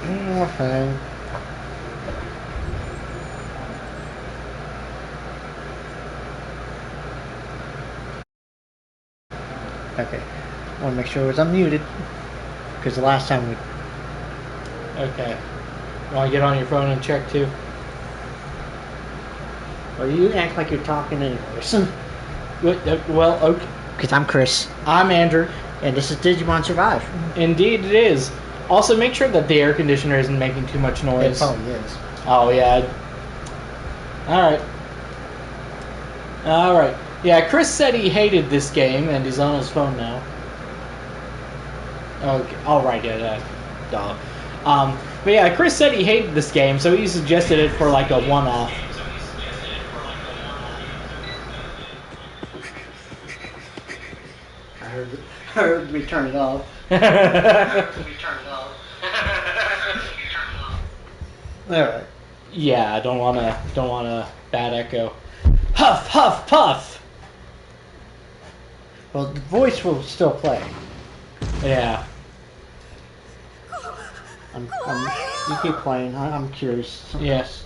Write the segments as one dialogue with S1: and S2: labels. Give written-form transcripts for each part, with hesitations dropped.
S1: One more thing. Okay. I want to make sure it was unmuted. Because the last time we...
S2: Okay. You want to get on your phone and check too?
S1: Well, you act like you're talking anyways.
S2: Well, okay.
S1: Because I'm Chris.
S2: I'm Andrew.
S1: And this is Digimon Survive.
S2: Indeed it is. Also, make sure that the air conditioner isn't making too much noise.
S1: It probably is.
S2: Oh, yeah. Alright. Yeah, Chris said he hated this game, and he's on his phone now. Okay. Alright, yeah, duh. But yeah, Chris said he hated this game, so he suggested it for like a one-off.
S1: I heard me turn it off. Alright.
S2: Yeah, I don't want a bad echo. Huff, huff, puff!
S1: Well, the voice will still play.
S2: Yeah.
S1: You keep playing. I'm curious.
S2: Yes.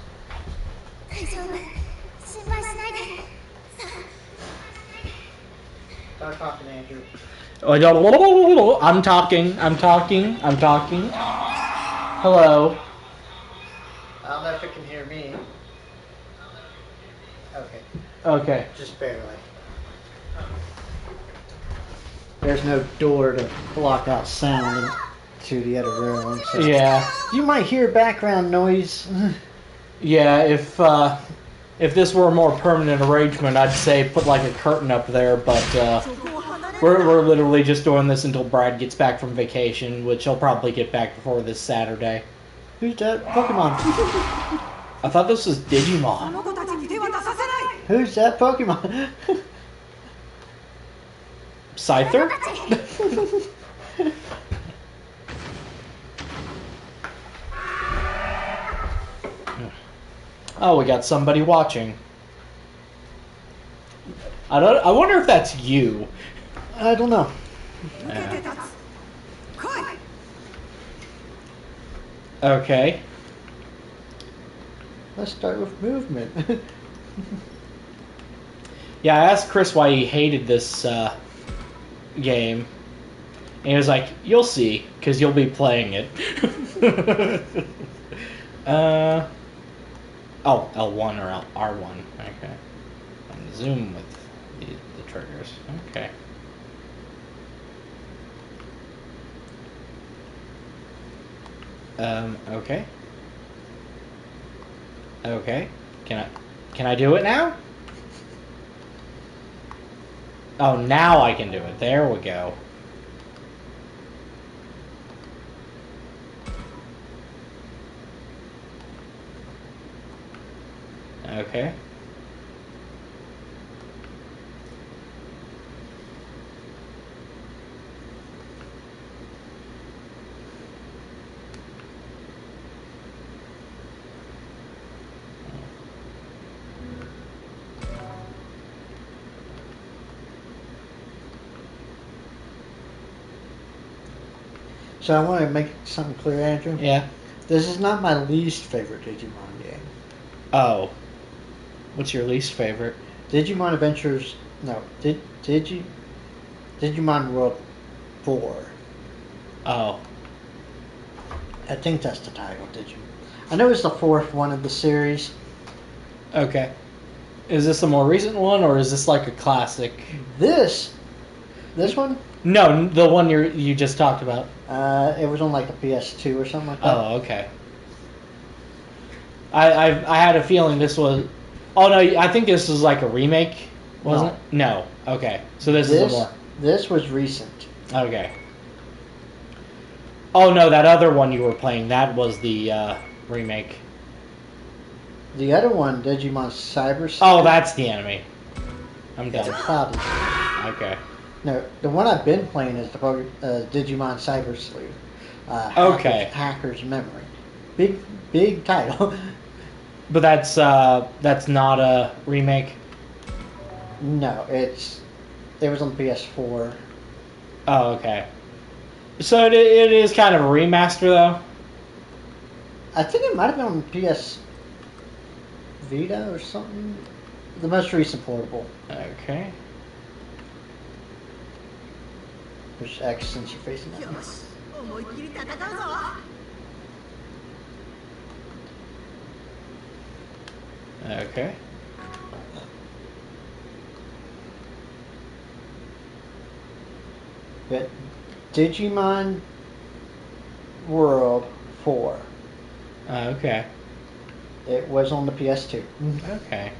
S1: Start talking, Andrew.
S2: I'm talking. Hello.
S1: I don't know if it can hear me. Okay.
S2: Okay.
S1: Just barely. There's no door to block out sound to the other room. So
S2: Yeah.
S1: you might hear background noise.
S2: Yeah, if this were a more permanent arrangement, I'd say put like a curtain up there, but we're literally just doing this until Brad gets back from vacation, which he'll probably get back before this Saturday.
S1: Who's that Pokemon?
S2: I thought this was Digimon.
S1: Who's that Pokemon?
S2: Scyther? Oh, we got somebody watching. I wonder if that's you.
S1: I don't know.
S2: Okay.
S1: Let's start with movement.
S2: Yeah, I asked Chris why he hated this game. And he was like, you'll see, because you'll be playing it. Oh, L1 or R1. Okay. And zoom with the triggers. Okay. Okay. Okay. Can I do it now? Oh, now I can do it. There we go. Okay.
S1: So I want to make something clear, Andrew.
S2: Yeah.
S1: This is not my least favorite Digimon game.
S2: Oh. What's your least favorite?
S1: Digimon Adventures... No. Digimon World 4.
S2: Oh.
S1: I think that's the title, Digimon. I know it's the fourth one of the series.
S2: Okay. Is this a more recent one, or is this like a classic?
S1: This one?
S2: No, the one you just talked about.
S1: It was on like the PS2 or something like that.
S2: Oh, okay. I had a feeling this was... Oh, no, I think this was like a remake, wasn't it? No. Okay. So this is a more...
S1: This was recent.
S2: Okay. Oh, no, that other one you were playing, that was the remake.
S1: The other one, Digimon Cyber Sleuth.
S2: Oh, that's the enemy. I'm done.
S1: Cloudy.
S2: Okay.
S1: No, the one I've been playing is the Digimon Cyber Sleuth.
S2: Okay.
S1: Hacker's Memory. Big title.
S2: But that's not a remake?
S1: No, it was on PS4.
S2: Oh, okay. So it is kind of a remaster, though?
S1: I think it might have been on PS Vita or something. The most recent portable.
S2: Okay.
S1: Which X since you're facing that.
S2: Okay.
S1: But Digimon World 4.
S2: Okay.
S1: It was on the PS2.
S2: Okay.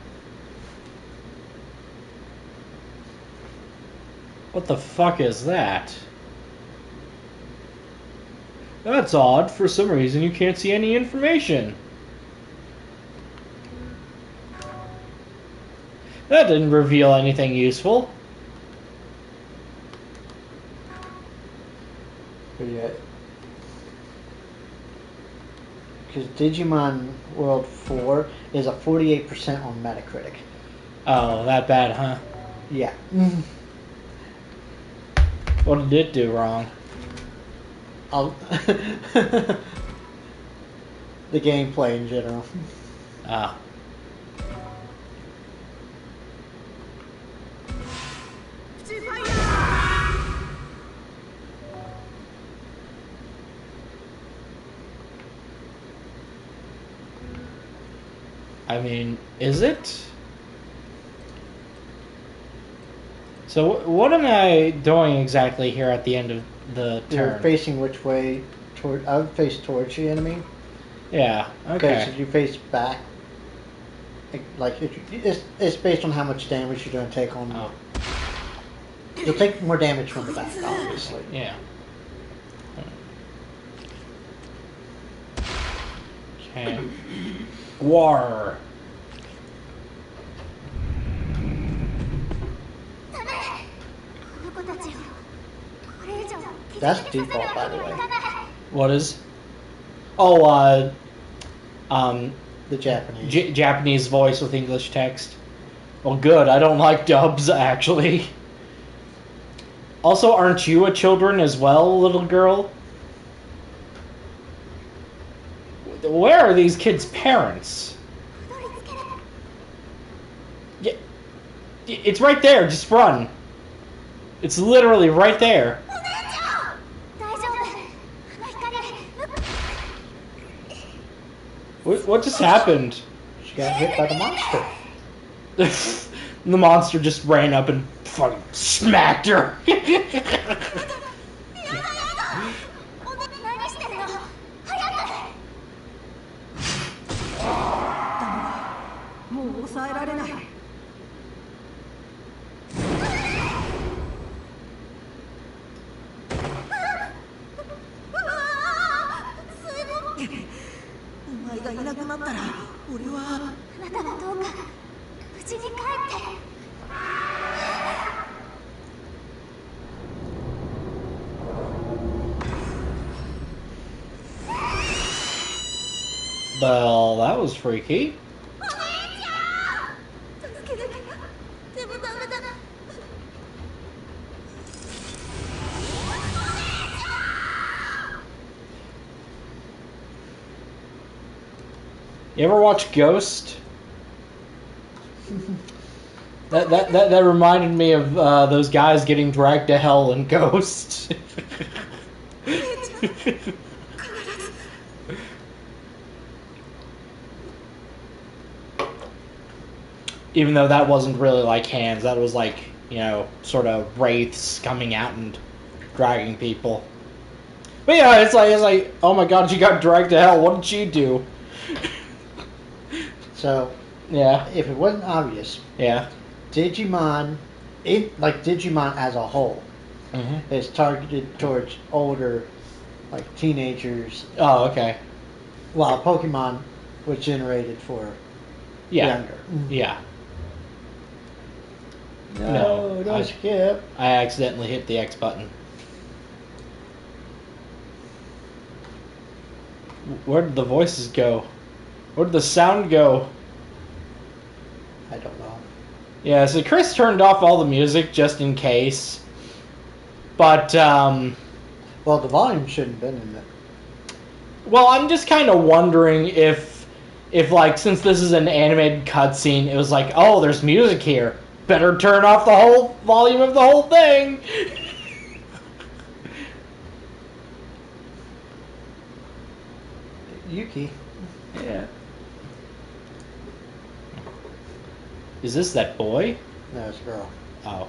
S2: What the fuck is that? That's odd. For some reason, you can't see any information. That didn't reveal anything useful.
S1: But yeah. Because Digimon World 4 is a 48% on Metacritic.
S2: Oh, that bad, huh?
S1: Yeah.
S2: What did it do wrong?
S1: The gameplay in general.
S2: Ah. I mean, is it? So what am I doing exactly here at the end of the
S1: You're
S2: turn?
S1: facing which way? I would face towards the enemy.
S2: Yeah,
S1: Because
S2: okay.
S1: if you face back, like it's based on how much damage you're going to take on.
S2: Oh.
S1: You'll take more damage from the back, obviously.
S2: Yeah. Okay. War.
S1: That's default, by the way.
S2: What is? Oh,
S1: The Japanese.
S2: Japanese voice with English text. Well, good. I don't like dubs, actually. Also, aren't you a children as well, little girl? Where are these kids' parents? Yeah, it's right there. Just run. It's literally right there. What just happened?
S1: She got hit by the monster.
S2: The monster just ran up and fucking smacked her. Well, that was freaky. You ever watch Ghost? That reminded me of those guys getting dragged to hell in Ghost. Even though that wasn't really like hands, that was like, you know, sort of wraiths coming out and dragging people. But yeah, it's like, oh my god, you got dragged to hell. What did you do?
S1: So,
S2: Yeah.
S1: if it wasn't obvious,
S2: Yeah.
S1: Digimon, Digimon as a whole, is targeted towards older, like teenagers,
S2: Oh, okay.
S1: while Pokemon was generated for
S2: Yeah.
S1: younger.
S2: Yeah.
S1: No, don't skip.
S2: I accidentally hit the X button. Where did the voices go? Where did the sound go?
S1: I don't know.
S2: Yeah, so Chris turned off all the music just in case. But,
S1: Well, the volume shouldn't have been in it.
S2: Well, I'm just kind of wondering if like, since this is an animated cutscene, it was like, oh, there's music here. Better turn off the whole volume of the whole thing.
S1: Yuki.
S2: Yeah. Is this that boy?
S1: No, it's a girl.
S2: Oh.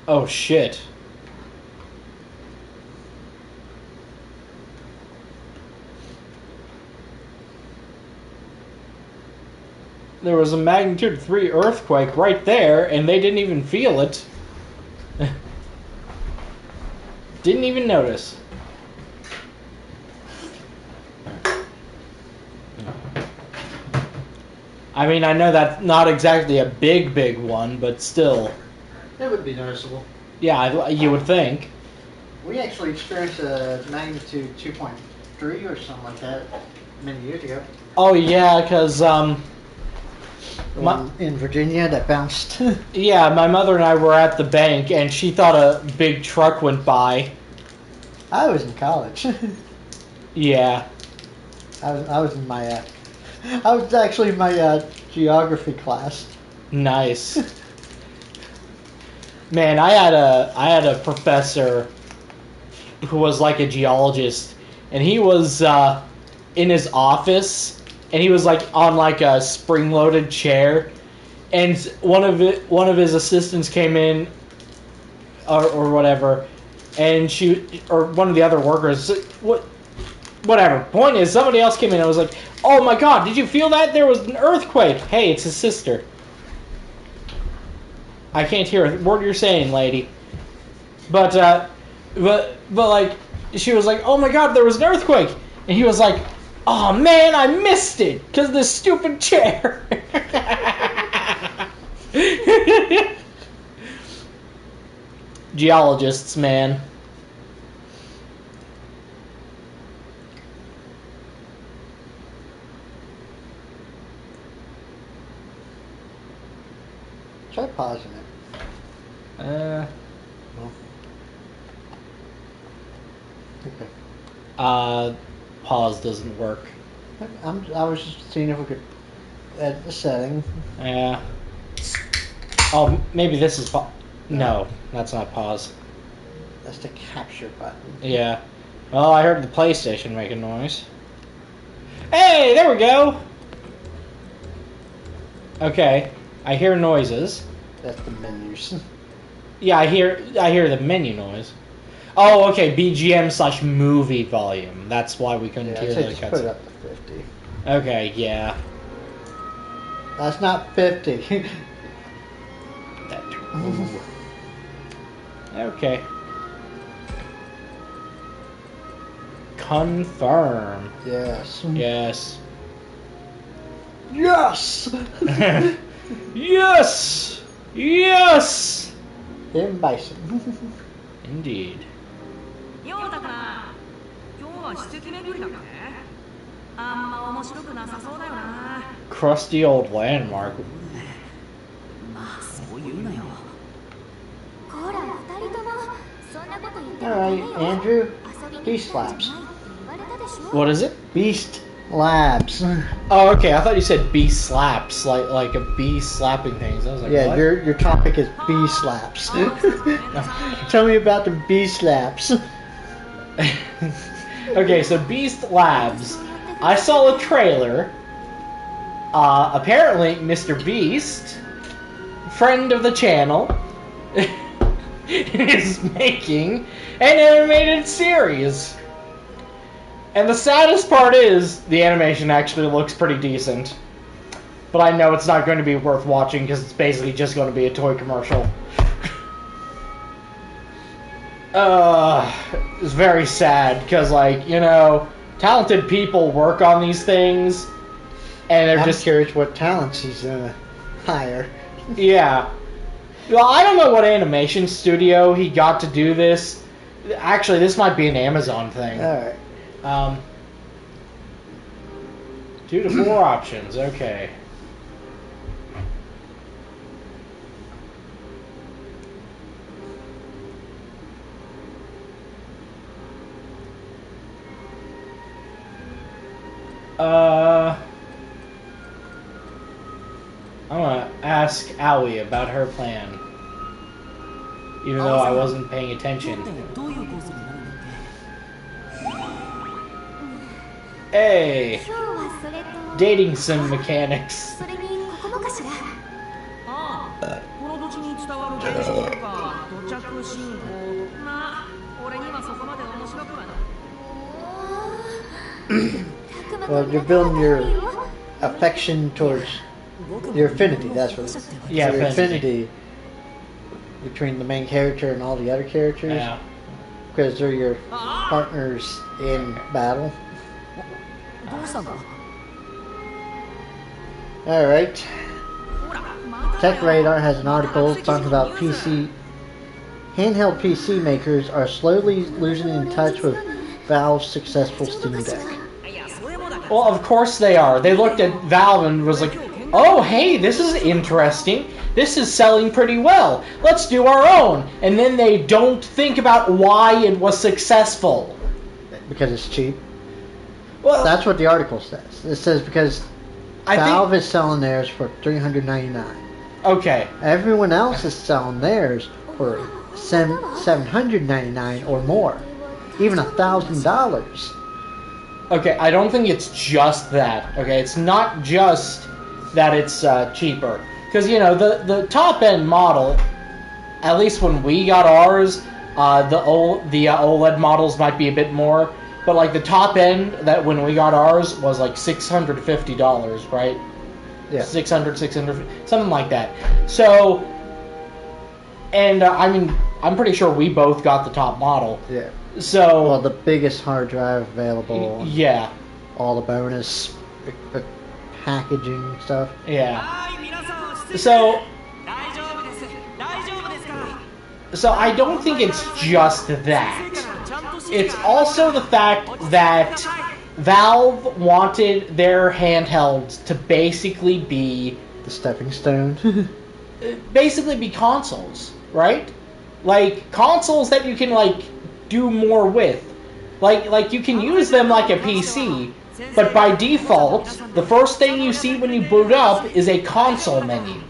S2: Oh shit. There was a magnitude 3 earthquake right there, and they didn't even feel it. Didn't even notice. I mean, I know that's not exactly a big one, but still.
S1: It would be noticeable.
S2: Yeah, you would think.
S1: We actually experienced a magnitude 2.3 or something like that many years ago.
S2: Oh, yeah, because,
S1: in Virginia that bounced.
S2: yeah, my mother and I were at the bank, and she thought a big truck went by.
S1: I was in college.
S2: Yeah.
S1: I was in my I was actually in my geography class.
S2: Nice. Man, I had a professor who was like a geologist, and he was in his office, and he was like on like a spring-loaded chair, and one of his assistants came in, or whatever, and one of the other workers, whatever. Point is, somebody else came in and was like, "Oh my God, did you feel that? There was an earthquake." Hey, it's his sister. I can't hear a word you're saying, lady. But like, she was like, "Oh my God, there was an earthquake," and he was like, "Oh man, I missed it because of this stupid chair." Geologists, man.
S1: Try pausing it.
S2: No.
S1: Okay.
S2: Pause doesn't work.
S1: I was just seeing if we could edit the setting.
S2: Yeah. Oh, maybe this is No, that's not pause.
S1: That's the capture button.
S2: Yeah. Well, I heard the PlayStation make a noise. Hey, there we go! Okay. I hear noises.
S1: That's the menus.
S2: Yeah, I hear the menu noise. Oh, okay, BGM/movie volume. That's why we couldn't hear the
S1: just put it
S2: cutscene.
S1: up to 50.
S2: Okay, yeah.
S1: That's not 50.
S2: That. Okay. Confirm.
S1: Yes.
S2: Yes.
S1: Yes!
S2: Yes! Yes!
S1: Him Bison.
S2: Indeed. Crusty old landmark.
S1: Alright, Andrew. Beast Labs.
S2: What is it?
S1: Beast Labs.
S2: Oh, okay. I thought you said bee slaps, like a bee slapping things. I was like,
S1: Yeah,
S2: what?
S1: your topic is bee slaps. Tell me about the bee slaps.
S2: Okay, so Beast Labs. I saw a trailer. Apparently, Mr. Beast, friend of the channel, is making an animated series. And the saddest part is, the animation actually looks pretty decent. But I know it's not going to be worth watching because it's basically just going to be a toy commercial. It's very sad because, like, you know, talented people work on these things, and they're
S1: I'm
S2: just
S1: curious what talents he's gonna hire.
S2: yeah. Well, I don't know what animation studio he got to do this. Actually, this might be an Amazon thing.
S1: Alright.
S2: 2 to 4 options, okay. I'm gonna ask Aoi about her plan. Even though I wasn't paying attention. Hey! Dating sim mechanics.
S1: Well, you're building your affection towards your affinity. That's what it is.
S2: Yeah,
S1: your
S2: affinity.
S1: affinity between the main character and all the other characters.
S2: Yeah.
S1: Because they're your partners in battle. Alright. Tech Radar has an article talking about handheld PC makers are slowly losing in touch with Valve's successful Steam Deck.
S2: Well, of course they are. They looked at Valve and was like, oh, hey, this is interesting. This is selling pretty well. Let's do our own. And then they don't think about why it was successful.
S1: Because it's cheap.
S2: Well,
S1: that's what the article says. It says because Valve is selling theirs for $399.
S2: Okay.
S1: Everyone else is selling theirs for $799 or more. Even $1,000.
S2: Okay, I don't think it's just that. Okay, it's not just that it's cheaper. Because, you know, the top-end model, at least when we got ours, the OLED models might be a bit more. But, like, the top end, that when we got ours, was, like, $650, right?
S1: Yeah.
S2: 600, something like that. So, and, I mean, I'm pretty sure we both got the top model.
S1: Yeah.
S2: So...
S1: Well, the biggest hard drive available.
S2: Yeah.
S1: All the bonus packaging stuff.
S2: Yeah. So I don't think it's just that. It's also the fact that Valve wanted their handhelds to basically be...
S1: the stepping stone.
S2: basically be consoles, right? Like, consoles that you can, like, do more with. Like you can use them like a PC, but by default, the first thing you see when you boot up is a console menu.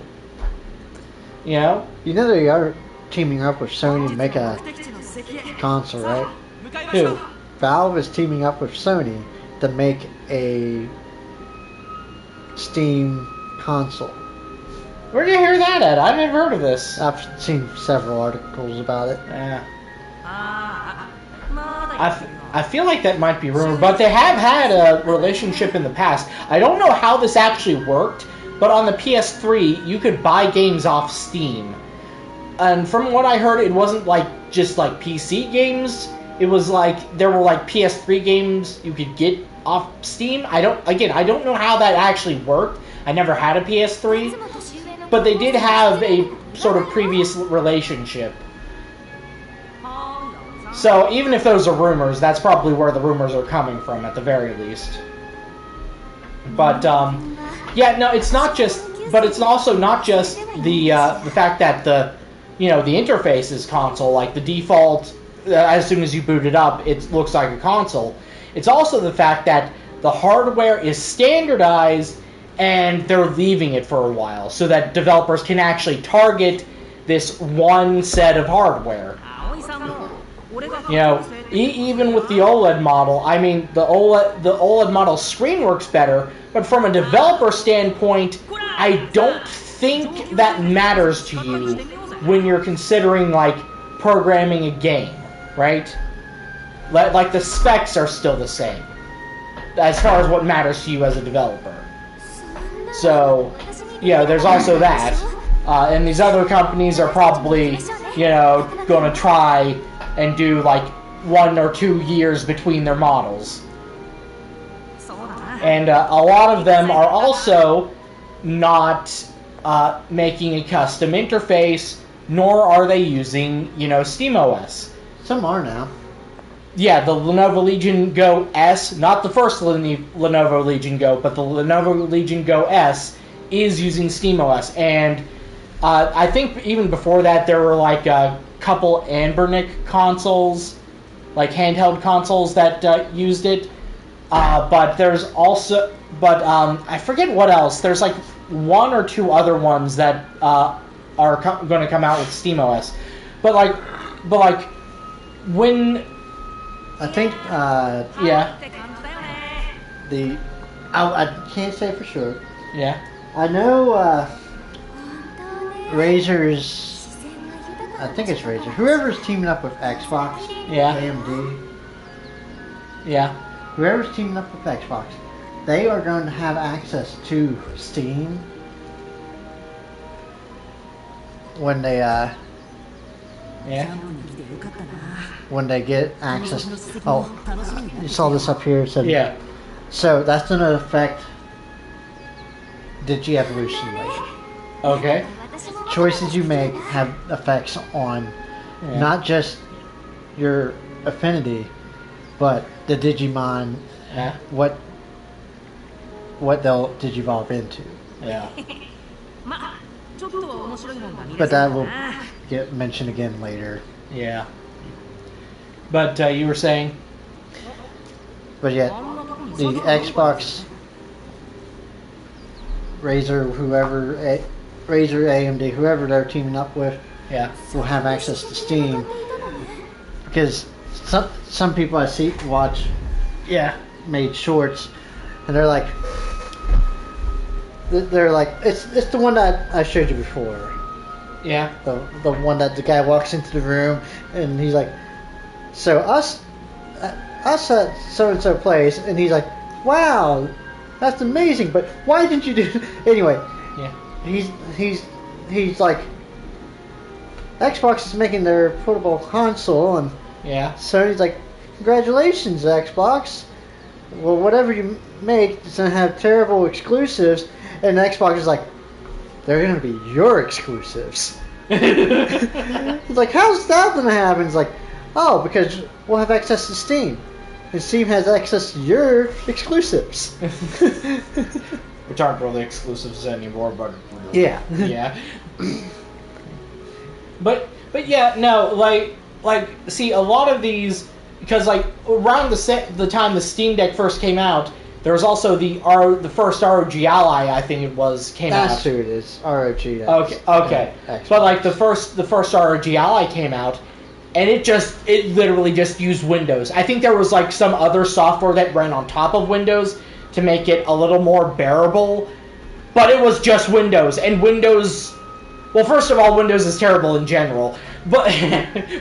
S2: You know?
S1: You know they are teaming up with Sony to make a console, right?
S2: Who?
S1: Valve is teaming up with Sony to make a Steam console.
S2: Where'd you hear that at? I've never heard of this.
S1: I've seen several articles about it.
S2: Yeah. I feel like that might be rumored, but they have had a relationship in the past. I don't know how this actually worked, but on the PS3, you could buy games off Steam. And from what I heard, it wasn't like just like PC games. It was like there were like PS3 games you could get off Steam. I don't know how that actually worked. I never had a PS3, but they did have a sort of previous relationship. So even if those are rumors, that's probably where the rumors are coming from, at the very least. But yeah, no, it's not just. But it's also not just the fact that the interface is console, like the default. As soon as you boot it up, it looks like a console. It's also the fact that the hardware is standardized, and they're leaving it for a while, so that developers can actually target this one set of hardware. You know, even with the OLED model, I mean, the OLED model screen works better, but from a developer standpoint, I don't think that matters to you when you're considering, like, programming a game, right? Like, the specs are still the same, as far as what matters to you as a developer. So, yeah, there's also that. And these other companies are probably, going to try and do like 1 or 2 years between their models. And a lot of them are also not making a custom interface, nor are they using, SteamOS.
S1: Some are now.
S2: Yeah, the Lenovo Legion Go S, not the first Lenovo Legion Go, but the Lenovo Legion Go S is using SteamOS. And I think even before that, there were like a couple Anbernic consoles, like handheld consoles that used it. But there's also, I forget what else. There's like one or two other ones that are going to come out with SteamOS. But like when
S1: I think
S2: yeah,
S1: I can't say for sure.
S2: yeah,
S1: I know Razer's. I think it's Razer. Whoever's teaming up with Xbox,
S2: yeah,
S1: AMD.
S2: yeah.
S1: Whoever's teaming up with Xbox, they are going to have access to Steam when they
S2: Yeah.
S1: when they get access. Oh, you saw this up here. It said,
S2: Yeah.
S1: So that's going to affect Digi-Evolution later.
S2: Okay.
S1: Choices you make have effects on not just your affinity, but the Digimon,
S2: Yeah.
S1: what they'll digivolve into.
S2: Yeah.
S1: But that will get mentioned again later.
S2: Yeah. But you were saying?
S1: But yet, the Xbox, Razer, Razer, AMD, whoever they're teaming up with,
S2: Yeah.
S1: will have access to Steam. Because some people I see watch
S2: Yeah.
S1: made shorts, and they're like, it's the one that I showed you before.
S2: Yeah.
S1: The one that the guy walks into the room and he's like, so us at so and so place, and he's like, wow, that's amazing, but why didn't you do anyway?
S2: Yeah.
S1: He's like, Xbox is making their portable console, and
S2: Yeah.
S1: Sony's like, congratulations, Xbox. Well, whatever you make, it's gonna have terrible exclusives, and Xbox is like, they're gonna be your exclusives. It's like, how's that gonna happen? It's like, oh, because we'll have access to Steam, and Steam has access to your exclusives.
S2: Which aren't really exclusives anymore, but
S1: Yeah.
S2: yeah. But yeah, no, like see, a lot of these, because like around the time the Steam Deck first came out, there was also the first ROG Ally, I think it was, came out.
S1: That's who it is. ROG.
S2: Okay. But like the first ROG Ally came out, and it literally just used Windows. I think there was like some other software that ran on top of Windows to make it a little more bearable, but it was just Windows. And Windows, well, first of all, Windows is terrible in general, but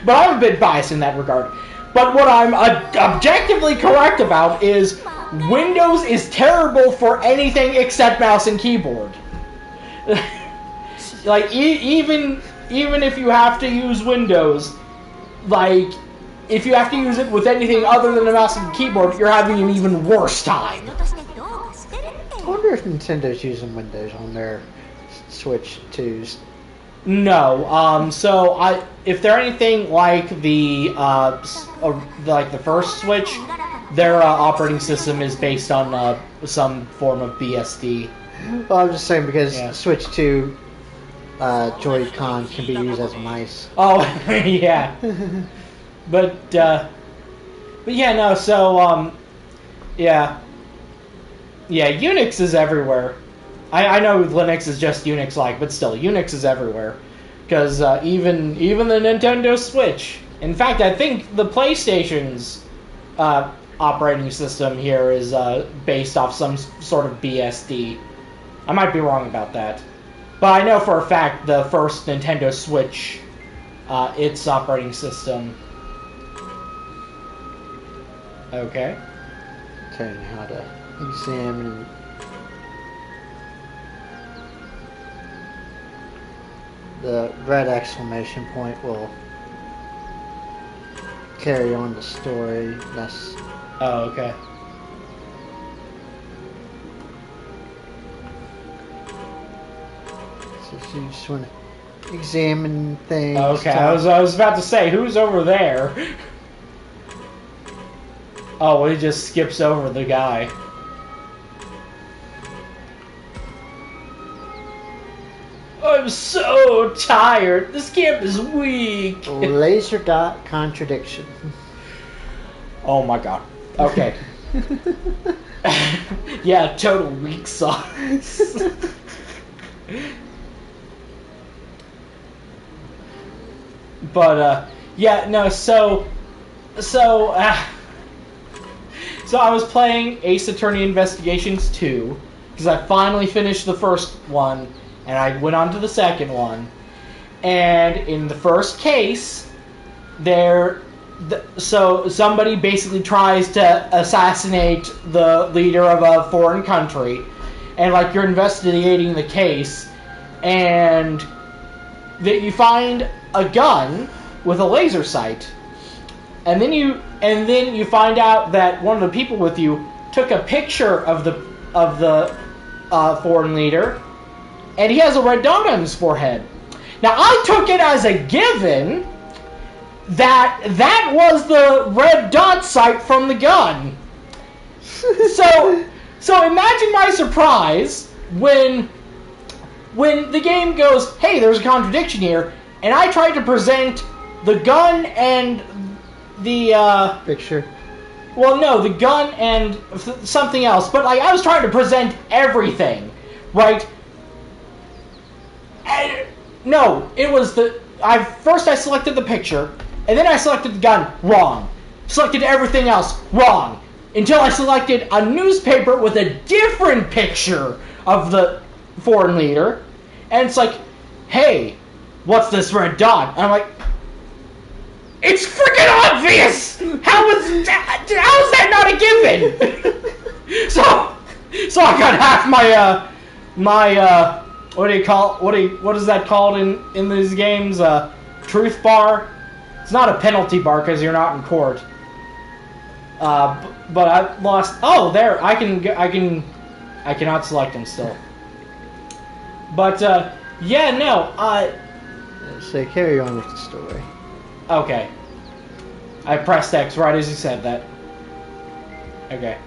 S2: but I'm a bit biased in that regard. But what I'm objectively correct about is Windows is terrible for anything except mouse and keyboard. Like even if you have to use Windows, like if you have to use it with anything other than a mouse and keyboard, you're having an even worse time.
S1: I wonder if Nintendo's using Windows on their Switch 2s.
S2: No. So if they're anything like the first Switch, their operating system is based on some form of BSD.
S1: Well, I'm just saying because
S2: Yeah.
S1: Switch 2 Joy-Con can be used as mice.
S2: Oh, yeah. But yeah, no. So yeah. Unix is everywhere. I know Linux is just Unix-like, but still, Unix is everywhere. Because even the Nintendo Switch. In fact, I think the PlayStation's operating system here is based off some sort of BSD. I might be wrong about that. But I know for a fact the first Nintendo Switch, its operating system. Okay.
S1: Telling you how to examine. The red exclamation point will carry on the story. That's
S2: Oh, okay.
S1: So you just want to examine things.
S2: Okay, I was about to say, who's over there? Oh, well, he just skips over the guy. I'm so tired. This camp is weak.
S1: Laser dot contradiction.
S2: Oh my god. Okay. Yeah, total weak sauce. But yeah, no. So I was playing Ace Attorney Investigations 2 because I finally finished the first one and I went on to the second one. And in the first case, so somebody basically tries to assassinate the leader of a foreign country, and like you're investigating the case, and that you find a gun with a laser sight, and then you find out that one of the people with you took a picture of the foreign leader, and he has a red dot on his forehead. Now I took it as a given that was the red dot sight from the gun. So imagine my surprise when the game goes, hey, there's a contradiction here, and I tried to present the gun and the
S1: picture.
S2: Well, no, the gun and something else, but like I was trying to present everything, right? And, no, it was first I selected the picture, and then I selected the gun. Wrong. Selected everything else. Wrong. Until I selected a newspaper with a different picture of the foreign leader, and it's like, hey, what's this red dot? And I'm like, it's freaking obvious! How is that not a given? So I got half my what do you call what is that called in these games? Truth bar. It's not a penalty bar because you're not in court. But I lost. Oh, there I cannot select him still. But yeah, no.
S1: So carry on with the story.
S2: Okay. I pressed X right as you said that. Okay.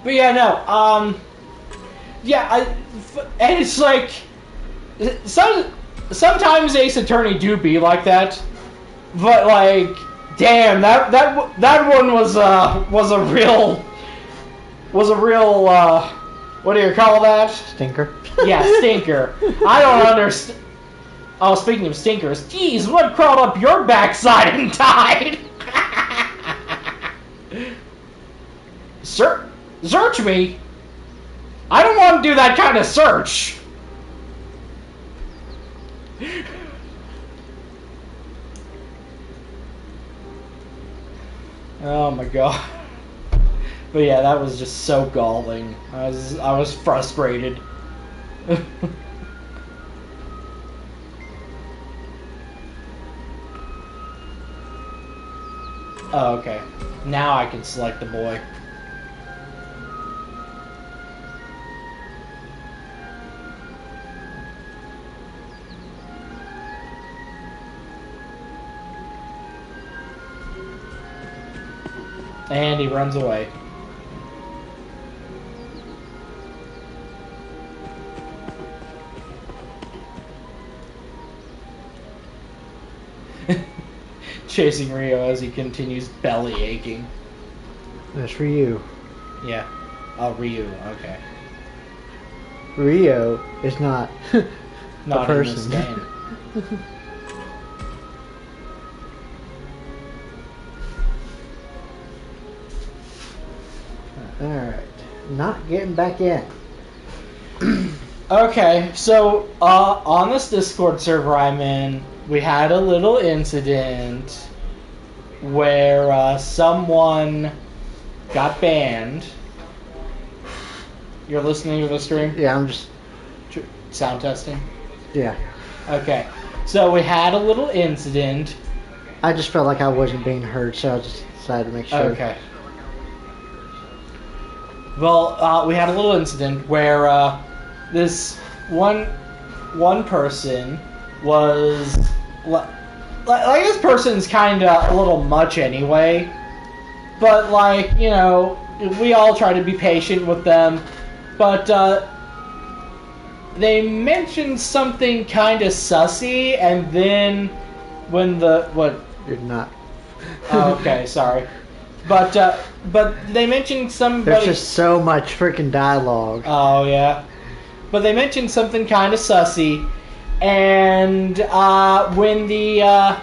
S2: But yeah, no. Yeah, and it's like sometimes Ace Attorney do be like that, but like, damn, that one was a real what do you call that?
S1: Stinker.
S2: Yeah, stinker. I don't understand. Oh, speaking of stinkers, geez, what crawled up your backside and died? Search me? I don't want to do that kind of search. Oh my god. But yeah, that was just so galling. I was frustrated. Oh, okay. Now I can select the boy. And he runs away. Chasing Rio as he continues belly aching.
S1: That's Ryu.
S2: Yeah. Oh, Ryu. Okay.
S1: Rio is not
S2: Not
S1: a person.
S2: in this game.
S1: Alright. Not getting back in.
S2: Okay, so on this Discord server I'm in, we had a little incident where someone got banned. You're listening to the stream?
S1: Yeah, I'm just...
S2: Sound testing?
S1: Yeah.
S2: Okay, so we had a little incident.
S1: I just felt like I wasn't being heard, so I just decided to make sure.
S2: Okay. Well, we had a little incident where this one one person was like this person's kind of a little much anyway, but like, you know, we all try to be patient with them, but they mentioned something kind of sussy, and then when what
S1: You're not.
S2: oh, okay, sorry, but they mentioned somebody.
S1: There's just so much freaking dialogue.
S2: Oh yeah, but they mentioned something kind of sussy, and when the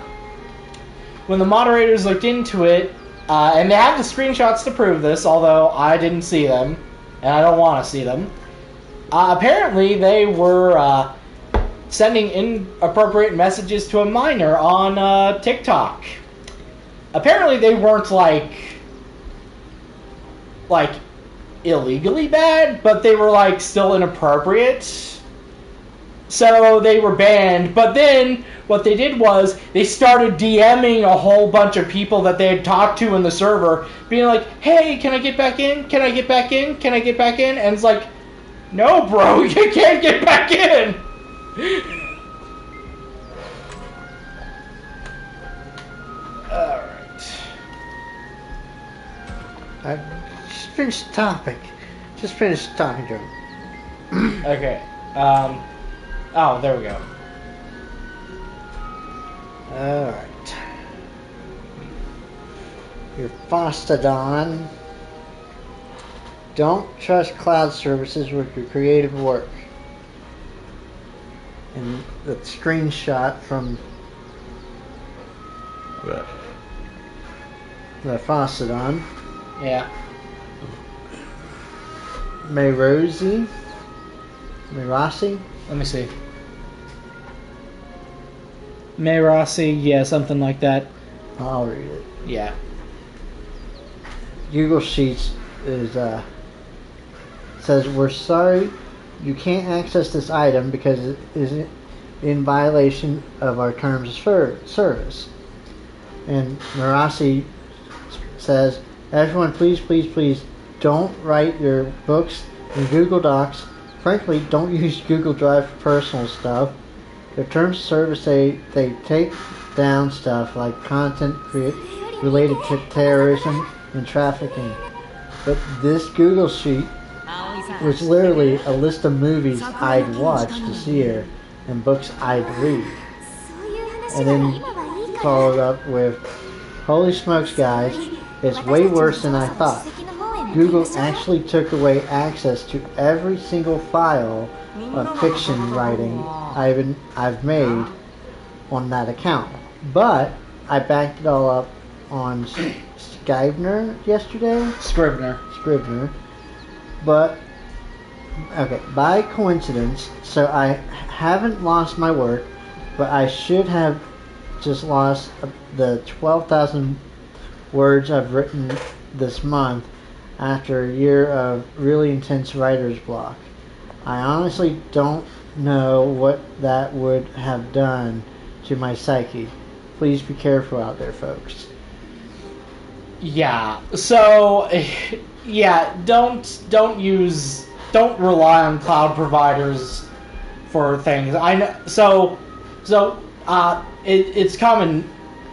S2: moderators looked into it, and they have the screenshots to prove this, although I didn't see them, and I don't want to see them. Apparently, they were sending inappropriate messages to a minor on TikTok. Apparently, they weren't like illegally bad, but they were like still inappropriate. So they were banned. But then what they did was they started DMing a whole bunch of people that they had talked to in the server, being like, "Hey, can I get back in? Can I get back in? Can I get back in?" And it's like, "No, bro, you can't get back in." Alright.
S1: Just finish the topic. Just finish the talking joke.
S2: Okay. Oh, there we go.
S1: Alright. Your Fostodon. Don't trust cloud services with your creative work. And the screenshot from the Fostodon.
S2: Yeah.
S1: Mayrossi?
S2: Let me see. Mayrossi, yeah, something like that.
S1: I'll read it.
S2: Yeah.
S1: Google Sheets is says, "We're sorry you can't access this item because it is in violation of our terms of service." And Mayrossi says, "Everyone, please, please, please don't write your books in Google Docs. Frankly, don't use Google Drive for personal stuff. Their terms of service say they take down stuff like content related to terrorism and trafficking. But this Google Sheet was literally a list of movies I'd watch this year and books I'd read." And then followed up with, "Holy smokes, guys, it's way worse than I thought. Google actually took away access to every single file of fiction writing I've made on that account. But I backed it all up on Scrivener yesterday.
S2: Scrivener.
S1: But, okay, by coincidence, so I haven't lost my work, but I should have just lost the 12,000 words I've written this month after a year of really intense writer's block. I honestly don't know what that would have done to my psyche. Please be careful out there, folks."
S2: Yeah. So, yeah, don't rely on cloud providers for things. I know. It's common.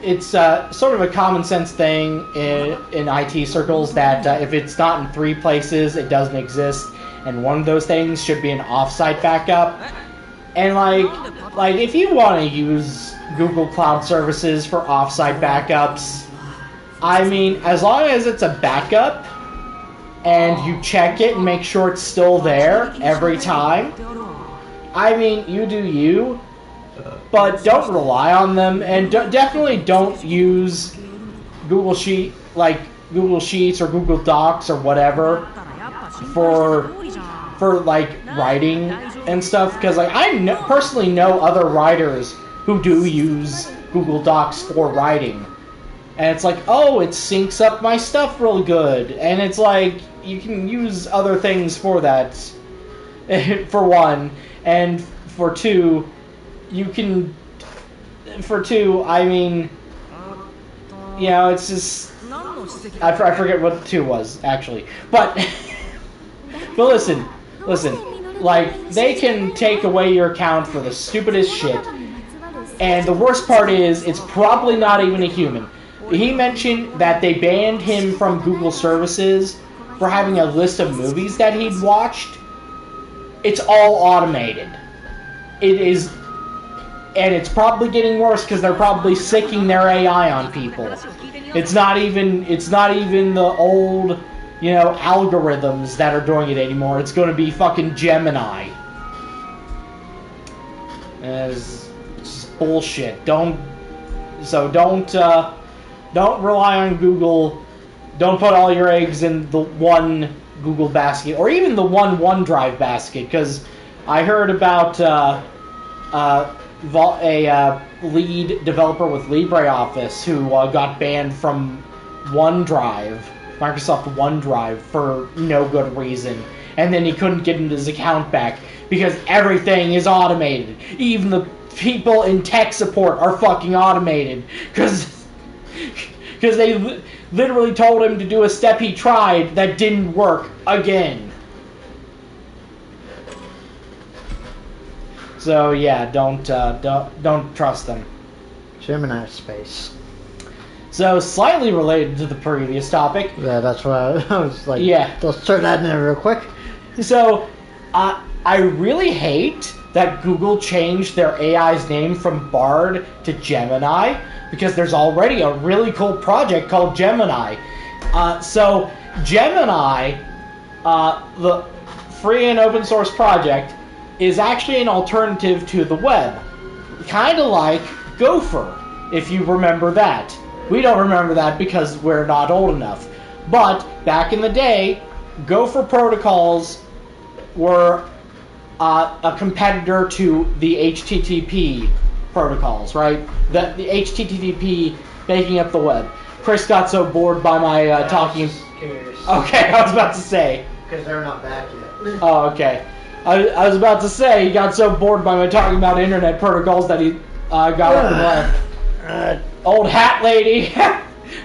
S2: It's sort of a common sense thing in IT circles that if it's not in 3 places, it doesn't exist, and one of those things should be an offsite backup. And like if you want to use Google Cloud Services for offsite backups, I mean, as long as it's a backup and you check it and make sure it's still there every time, I mean, you do you. But don't rely on them, and definitely don't use Google Sheets or Google Docs or whatever for like writing and stuff. Because like I personally know other writers who do use Google Docs for writing, and it's like, oh, it syncs up my stuff real good, and it's like you can use other things for that. For one, and for two. You can, for 2, I mean, you know, it's just, I forget what 2 was, actually, but listen, Like, they can take away your account for the stupidest shit. And the worst part is, it's probably not even a human. He mentioned that they banned him from Google services for having a list of movies that he'd watched. It's all automated. It is, and it's probably getting worse because they're probably sicking their AI on people. It's not even the old, algorithms that are doing it anymore. It's going to be fucking Gemini. It's just bullshit. Don't rely on Google. Don't put all your eggs in the one Google basket, or even the one OneDrive basket, because I heard about a lead developer with LibreOffice who got banned from OneDrive, Microsoft OneDrive, for no good reason. And then he couldn't get his account back because everything is automated. Even the people in tech support are fucking automated because they literally told him to do a step he tried that didn't work again. So yeah, don't trust them.
S1: Gemini space.
S2: So slightly related to the previous topic.
S1: Yeah, that's why I was like,
S2: yeah,
S1: let's start that in there real quick.
S2: So I really hate that Google changed their AI's name from Bard to Gemini, because there's already a really cool project called Gemini. So Gemini, the free and open source project, is actually an alternative to the web. Kind of like Gopher, if you remember that. We don't remember that because we're not old enough. But back in the day, Gopher protocols were a competitor to the HTTP protocols, right? The HTTP making up the web. Chris got so bored by my talking. Okay, I was about to say.
S1: Because they're not back yet.
S2: Oh, okay. I was about to say he got so bored by my talking about internet protocols that he got up and left. Old hat lady.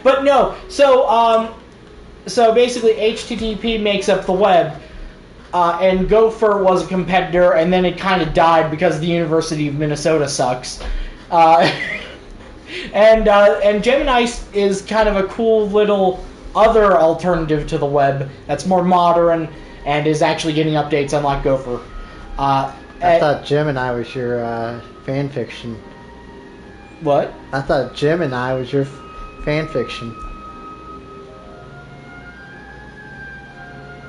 S2: But no, so basically HTTP makes up the web, and Gopher was a competitor, and then it kind of died because the University of Minnesota sucks. And Gemini is kind of a cool little other alternative to the web that's more modern and is actually getting updates, unlike Gopher.
S1: I thought Gemini was your fan fiction.
S2: What?
S1: I thought Gemini was your fan fiction.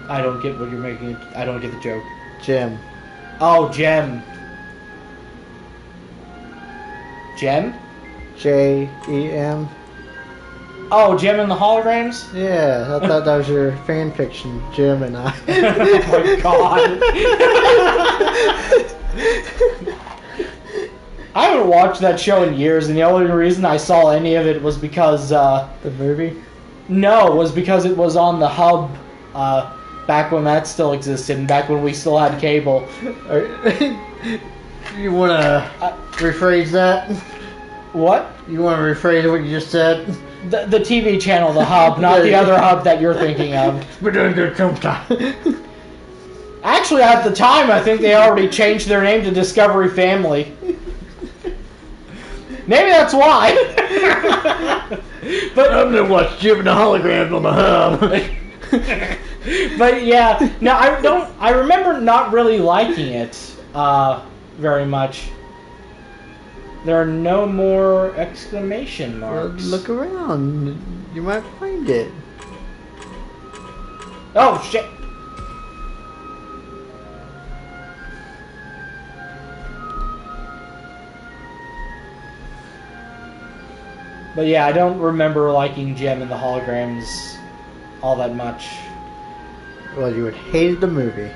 S2: I don't get what you're making. I don't get the joke.
S1: Gem.
S2: Oh, Gem. Gem?
S1: Jem.
S2: Oh, Gem and the Holograms?
S1: Yeah, I thought that was your fan fiction, Gemini.
S2: Oh my god. I haven't watched that show in years, and the only reason I saw any of it was because...
S1: the movie?
S2: No, was because it was on the Hub, back when that still existed, and back when we still had cable.
S1: You want to rephrase that?
S2: What?
S1: You want to rephrase what you just said?
S2: The TV channel, the Hub, not the other Hub that you're thinking of.
S1: We're doing good sometime.
S2: Actually, at the time, I think they already changed their name to Discovery Family. Maybe that's why. But
S1: I'm gonna watch Jim and the Holograms on the Hub.
S2: But yeah, no, I remember not really liking it very much. There are no more exclamation marks.
S1: Look around. You might find it.
S2: Oh, shit. But yeah, I don't remember liking Gem and the Holograms all that much.
S1: Well, you would hate the movie.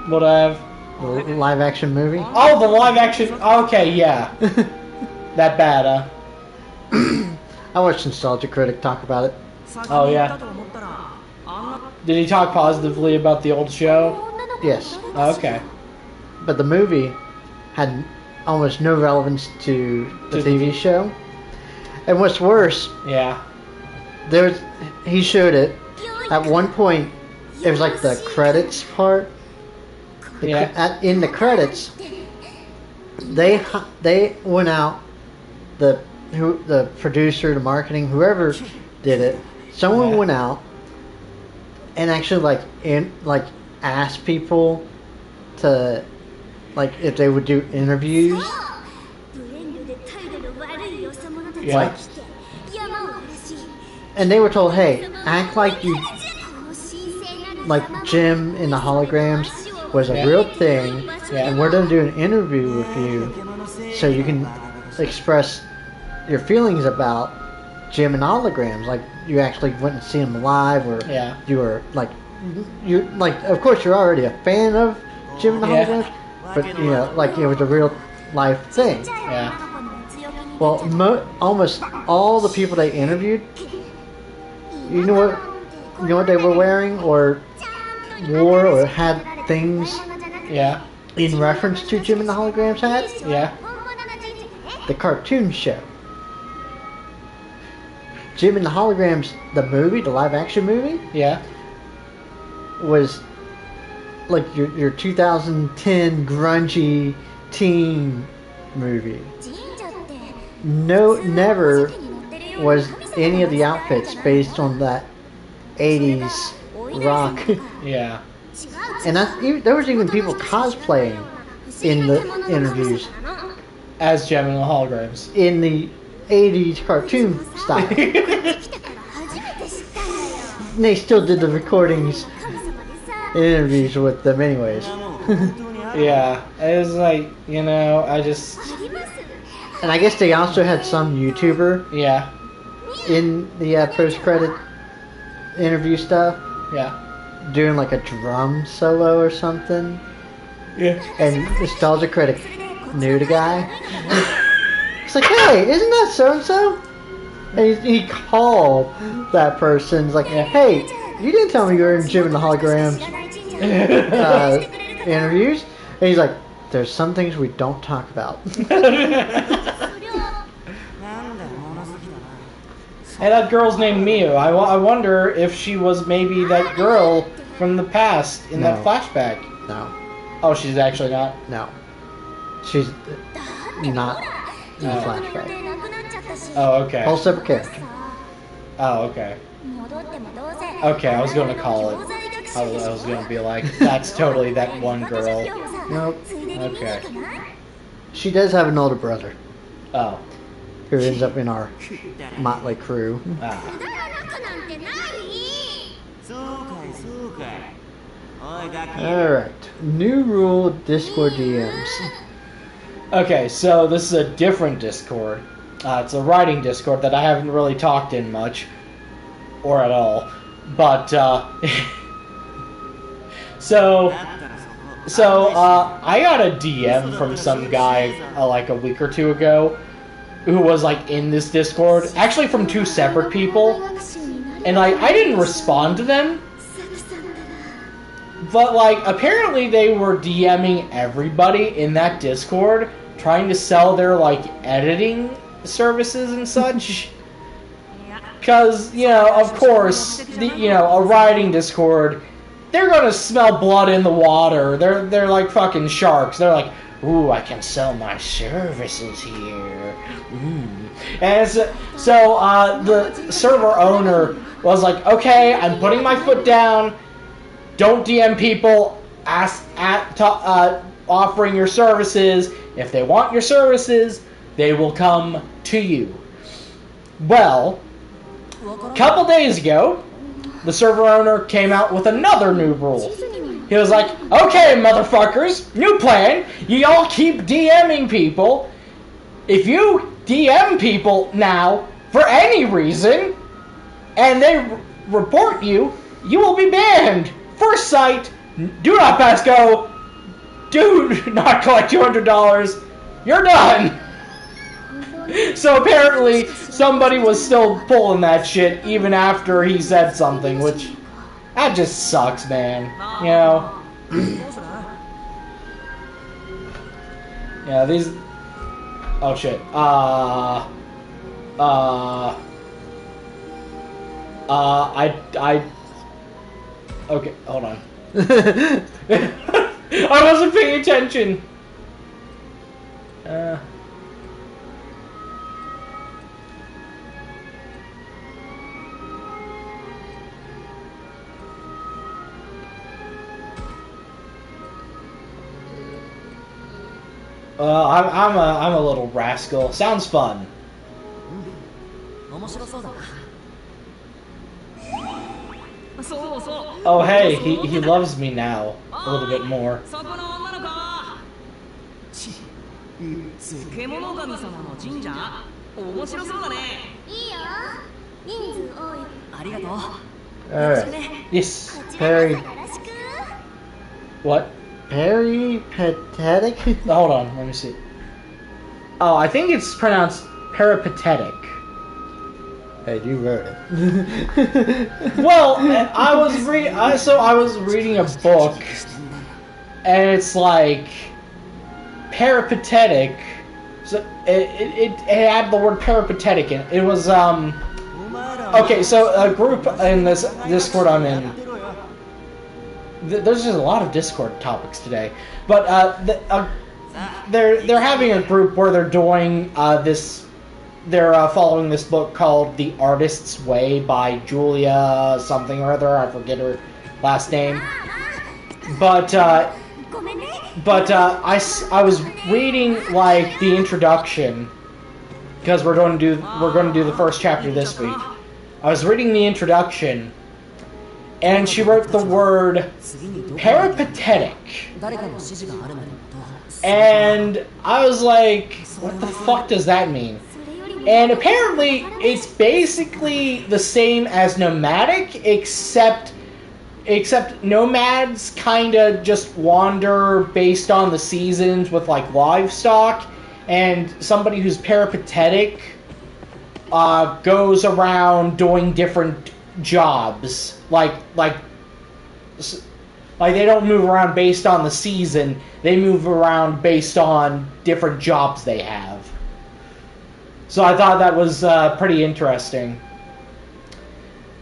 S2: Would I have?
S1: The live action movie?
S2: Oh, the live action. Okay, yeah. That bad, huh?
S1: I watched Nostalgia Critic talk about it.
S2: Oh, yeah. Did he talk positively about the old show?
S1: Yes.
S2: Oh, okay.
S1: But the movie had almost no relevance to the TV show. And what's worse,
S2: Yeah.
S1: he showed it. At one point, it was like the credits part. In the credits, they went out, the producer, the marketing, whoever did it, someone went out and actually asked people to if they would do interviews.
S2: Yeah.
S1: And they were told, hey, act like Jim in the holograms was a real thing, and we're going to do an interview with you so you can express your feelings about Jim and holograms. Like, you actually went and see him live, or you were, of course you're already a fan of Jim and the holograms, but, it was a real life thing.
S2: Yeah.
S1: Well, almost all the people they interviewed, you know what they were wearing, or wore, or had things in reference to Jim and the Holograms had?
S2: Yeah.
S1: The cartoon show. Jim and the Holograms, the movie, the live action movie?
S2: Yeah.
S1: Was like your 2010 grungy teen movie. No, never was any of the outfits based on that 80s rock.
S2: Yeah.
S1: And there was even people cosplaying in the interviews
S2: As Gem and the Holograms.
S1: in the 80s cartoon style. And they still did the recordings and interviews with them anyways.
S2: Yeah. It was I just...
S1: And I guess they also had some YouTuber
S2: Yeah. in
S1: the post-credit interview stuff
S2: Yeah.
S1: doing a drum solo or something.
S2: Yeah.
S1: And nostalgia critic knew the guy. It's like, hey, isn't that so-and-so? And he called that person. He's like, hey, you didn't tell me you were in Jim and the Holograms interviews. And he's like, there's some things we don't talk about.
S2: Hey, that girl's named Miu. I wonder if she was maybe that girl from the past in that flashback.
S1: No.
S2: Oh, she's actually not?
S1: No. She's not in the flashback.
S2: Oh, okay.
S1: Whole separate character.
S2: Oh, okay. Okay, I was going to call it. I was going to be like, that's totally that one girl.
S1: Nope.
S2: Okay.
S1: She does have an older brother
S2: Oh.
S1: who ends up in our motley crew.
S2: Ah.
S1: Alright. New rule Discord DMs.
S2: Okay, so this is a different Discord. It's a writing Discord that I haven't really talked in much. Or at all. But, So, I got a DM from some guy, a week or two ago, who was, in this Discord. Actually from two separate people. And, I didn't respond to them. But, apparently they were DMing everybody in that Discord, trying to sell their, editing services and such. Because, of course, a writing Discord, they're gonna smell blood in the water. They're like fucking sharks. They're like, ooh, I can sell my services here. And so the server owner was like, okay, I'm putting my foot down. Don't DM people offering your services. If they want your services, they will come to you. Well, a couple days ago, the server owner came out with another new rule. He was like, okay, motherfuckers, new plan. You all keep DMing people. If you DM people now, for any reason, and they report you, you will be banned. First sight, do not pass go. Do not collect $200. You're done. So apparently, somebody was still pulling that shit even after he said something, which, that just sucks, man. Yeah, these... Oh, shit. Okay, hold on. I wasn't paying attention. I'm a little rascal. Sounds fun. Oh hey, he loves me now a little bit more.
S1: Alright.
S2: Yes.
S1: Perry.
S2: What?
S1: Peripatetic?
S2: Hold on, let me see. Oh, I think it's pronounced peripatetic.
S1: Hey, you wrote it.
S2: Well, I was reading a book, and it's like peripatetic. So it had the word peripatetic in it. It was okay. So a group in this Discord I'm in. There's just a lot of Discord topics today, but they're having a group where they're doing this. They're following this book called The Artist's Way by Julia something or other. I forget her last name. But I was reading like the introduction because we're going to do the first chapter this week. I was reading the introduction, and she wrote the word peripatetic. And I was like, what the fuck does that mean? And apparently, it's basically the same as nomadic, except nomads kind of just wander based on the seasons with like livestock, and somebody who's peripatetic goes around doing different jobs. Like they don't move around based on the season; they move around based on different jobs they have. So I thought that was pretty interesting.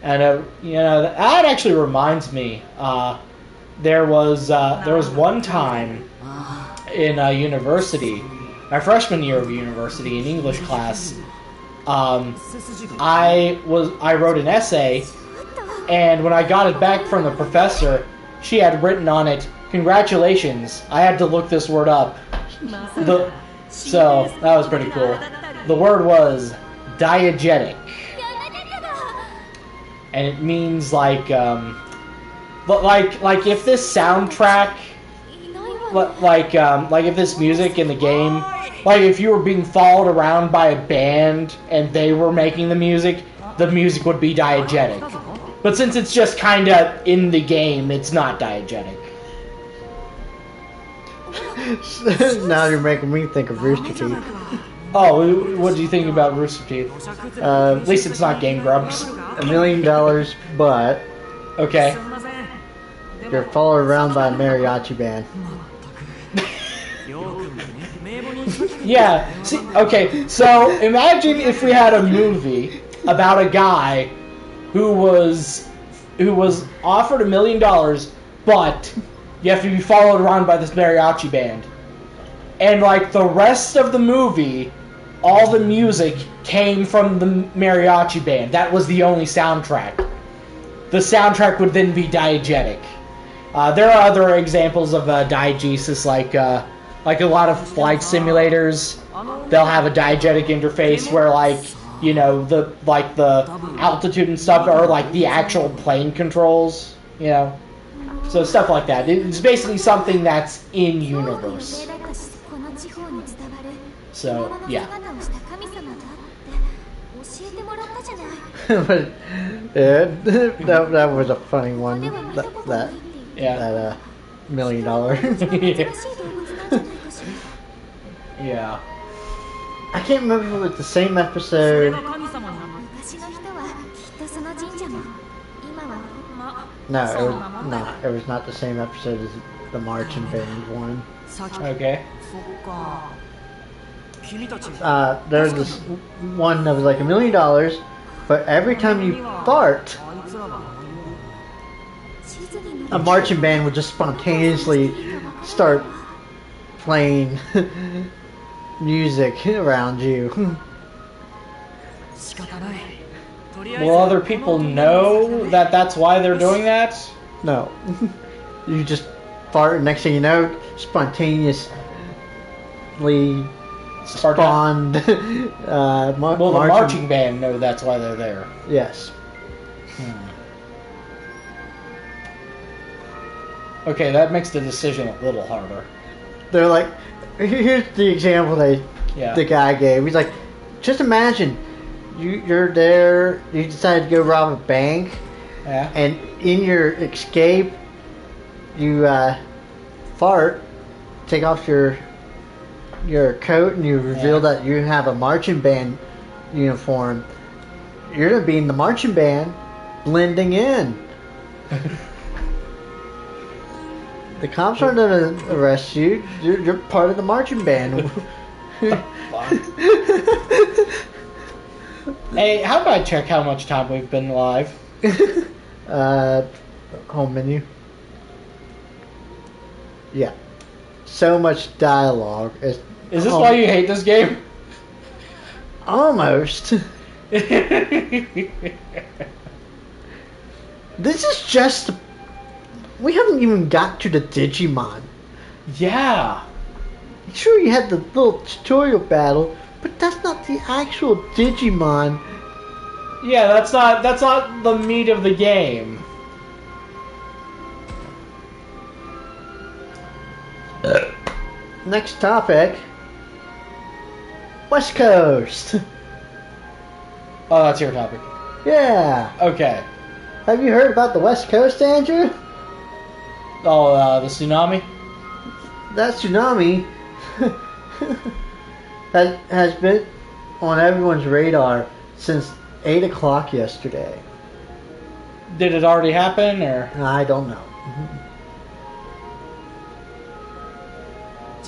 S2: And that actually reminds me. There was one time in university, my freshman year of university, in English class. I wrote an essay, and when I got it back from the professor, she had written on it, "Congratulations, I had to look this word up." So that was pretty cool. The word was diegetic, and it means like if this soundtrack, like if this music in the game, like if you were being followed around by a band and they were making the music would be diegetic. But since it's just kind of in the game, it's not diegetic.
S1: Now you're making me think of Rooster Teeth.
S2: Oh, what do you think about Rooster Teeth? At least it's not Game Grumps.
S1: $1 million, but
S2: okay.
S1: You're followed around by a mariachi band.
S2: Yeah. See, okay. So imagine if we had a movie about a guy who was offered $1 million, but you have to be followed around by this mariachi band, and like the rest of the movie, all the music came from the mariachi band. That was the only soundtrack. The soundtrack would then be diegetic. There are other examples of diegesis, like a lot of flight simulators. They'll have a diegetic interface where the altitude and stuff are like the actual plane controls. So stuff like that. It's basically something that's in universe. So yeah.
S1: But that was a funny one. That $1 million.
S2: Yeah.
S1: I can't remember if it was the same episode. No, it was not the same episode as the marching band one.
S2: Okay.
S1: There's this one that was like $1 million, but every time you fart, a marching band would just spontaneously start playing music around you.
S2: Will other people know that that's why they're doing that?
S1: No. You just fart, and next thing you know, spontaneously spawned.
S2: Well, the marching band know that's why they're there.
S1: Yes.
S2: Okay, that makes the decision a little harder.
S1: They're like, here's the example the guy gave. He's like, just imagine you're there, you decide to go rob a bank, and in your escape, you fart, take off your coat, and you reveal that you have a marching band uniform. You're gonna be in the marching band, blending in. The cops aren't gonna arrest you. You're part of the marching band.
S2: Hey, how about I check how much time we've been live?
S1: Home menu. Yeah. So much dialogue.
S2: Is this why you hate this game?
S1: Almost. This is just... We haven't even got to the Digimon.
S2: Yeah.
S1: Sure, you had the little tutorial battle, but that's not the actual Digimon.
S2: Yeah, that's not the meat of the game.
S1: Next topic. West Coast.
S2: Oh, that's your topic.
S1: Yeah.
S2: Okay.
S1: Have you heard about the West Coast, Andrew?
S2: Oh, the tsunami?
S1: That tsunami has been on everyone's radar since 8 o'clock yesterday.
S2: Did it already happen, or?
S1: I don't know.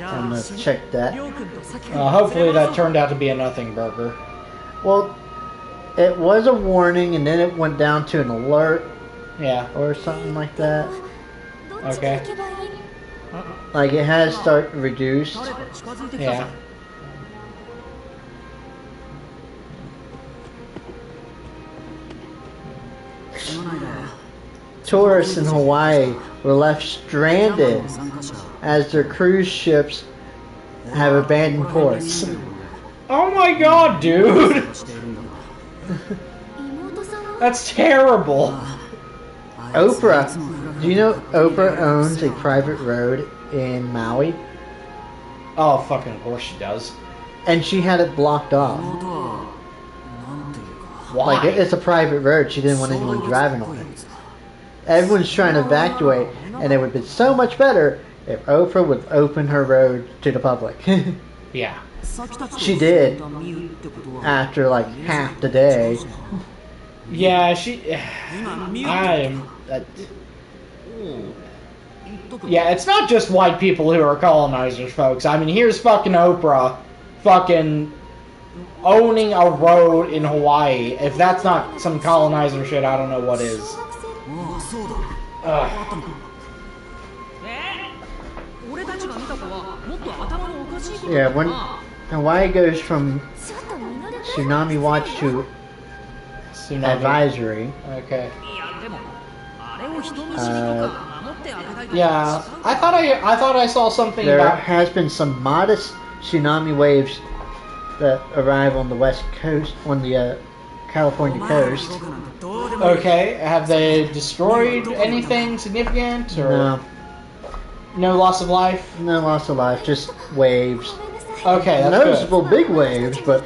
S1: I'm going to check that.
S2: Hopefully that turned out to be a nothing burger.
S1: Well, it was a warning, and then it went down to an alert.
S2: Yeah.
S1: Or something like that.
S2: Okay.
S1: Like, it has started reduced.
S2: Yeah.
S1: Tourists in Hawaii were left stranded as their cruise ships have abandoned ports.
S2: Oh my god, dude! That's terrible.
S1: Oprah. Do you know Oprah owns a private road in Maui?
S2: Oh, fucking of course she does.
S1: And she had it blocked off.
S2: Why?
S1: Like, it's a private road. She didn't want anyone driving on it. Everyone's trying to evacuate, and it would have been so much better if Oprah would open her road to the public.
S2: Yeah.
S1: She did. After, like, half the day.
S2: Yeah, yeah, it's not just white people who are colonizers, folks. I mean, here's fucking Oprah fucking owning a road in Hawaii. If that's not some colonizer shit, I don't know what is.
S1: Yeah, when Hawaii goes from tsunami watch to advisory.
S2: Okay.
S1: Yeah,
S2: I thought I saw something
S1: there
S2: about...
S1: has been some modest tsunami waves that arrive on the west coast, on the California coast.
S2: Okay, have they destroyed anything significant, or
S1: No.
S2: No loss of life?
S1: No loss of life, just waves.
S2: Okay, that's
S1: noticeable big waves, but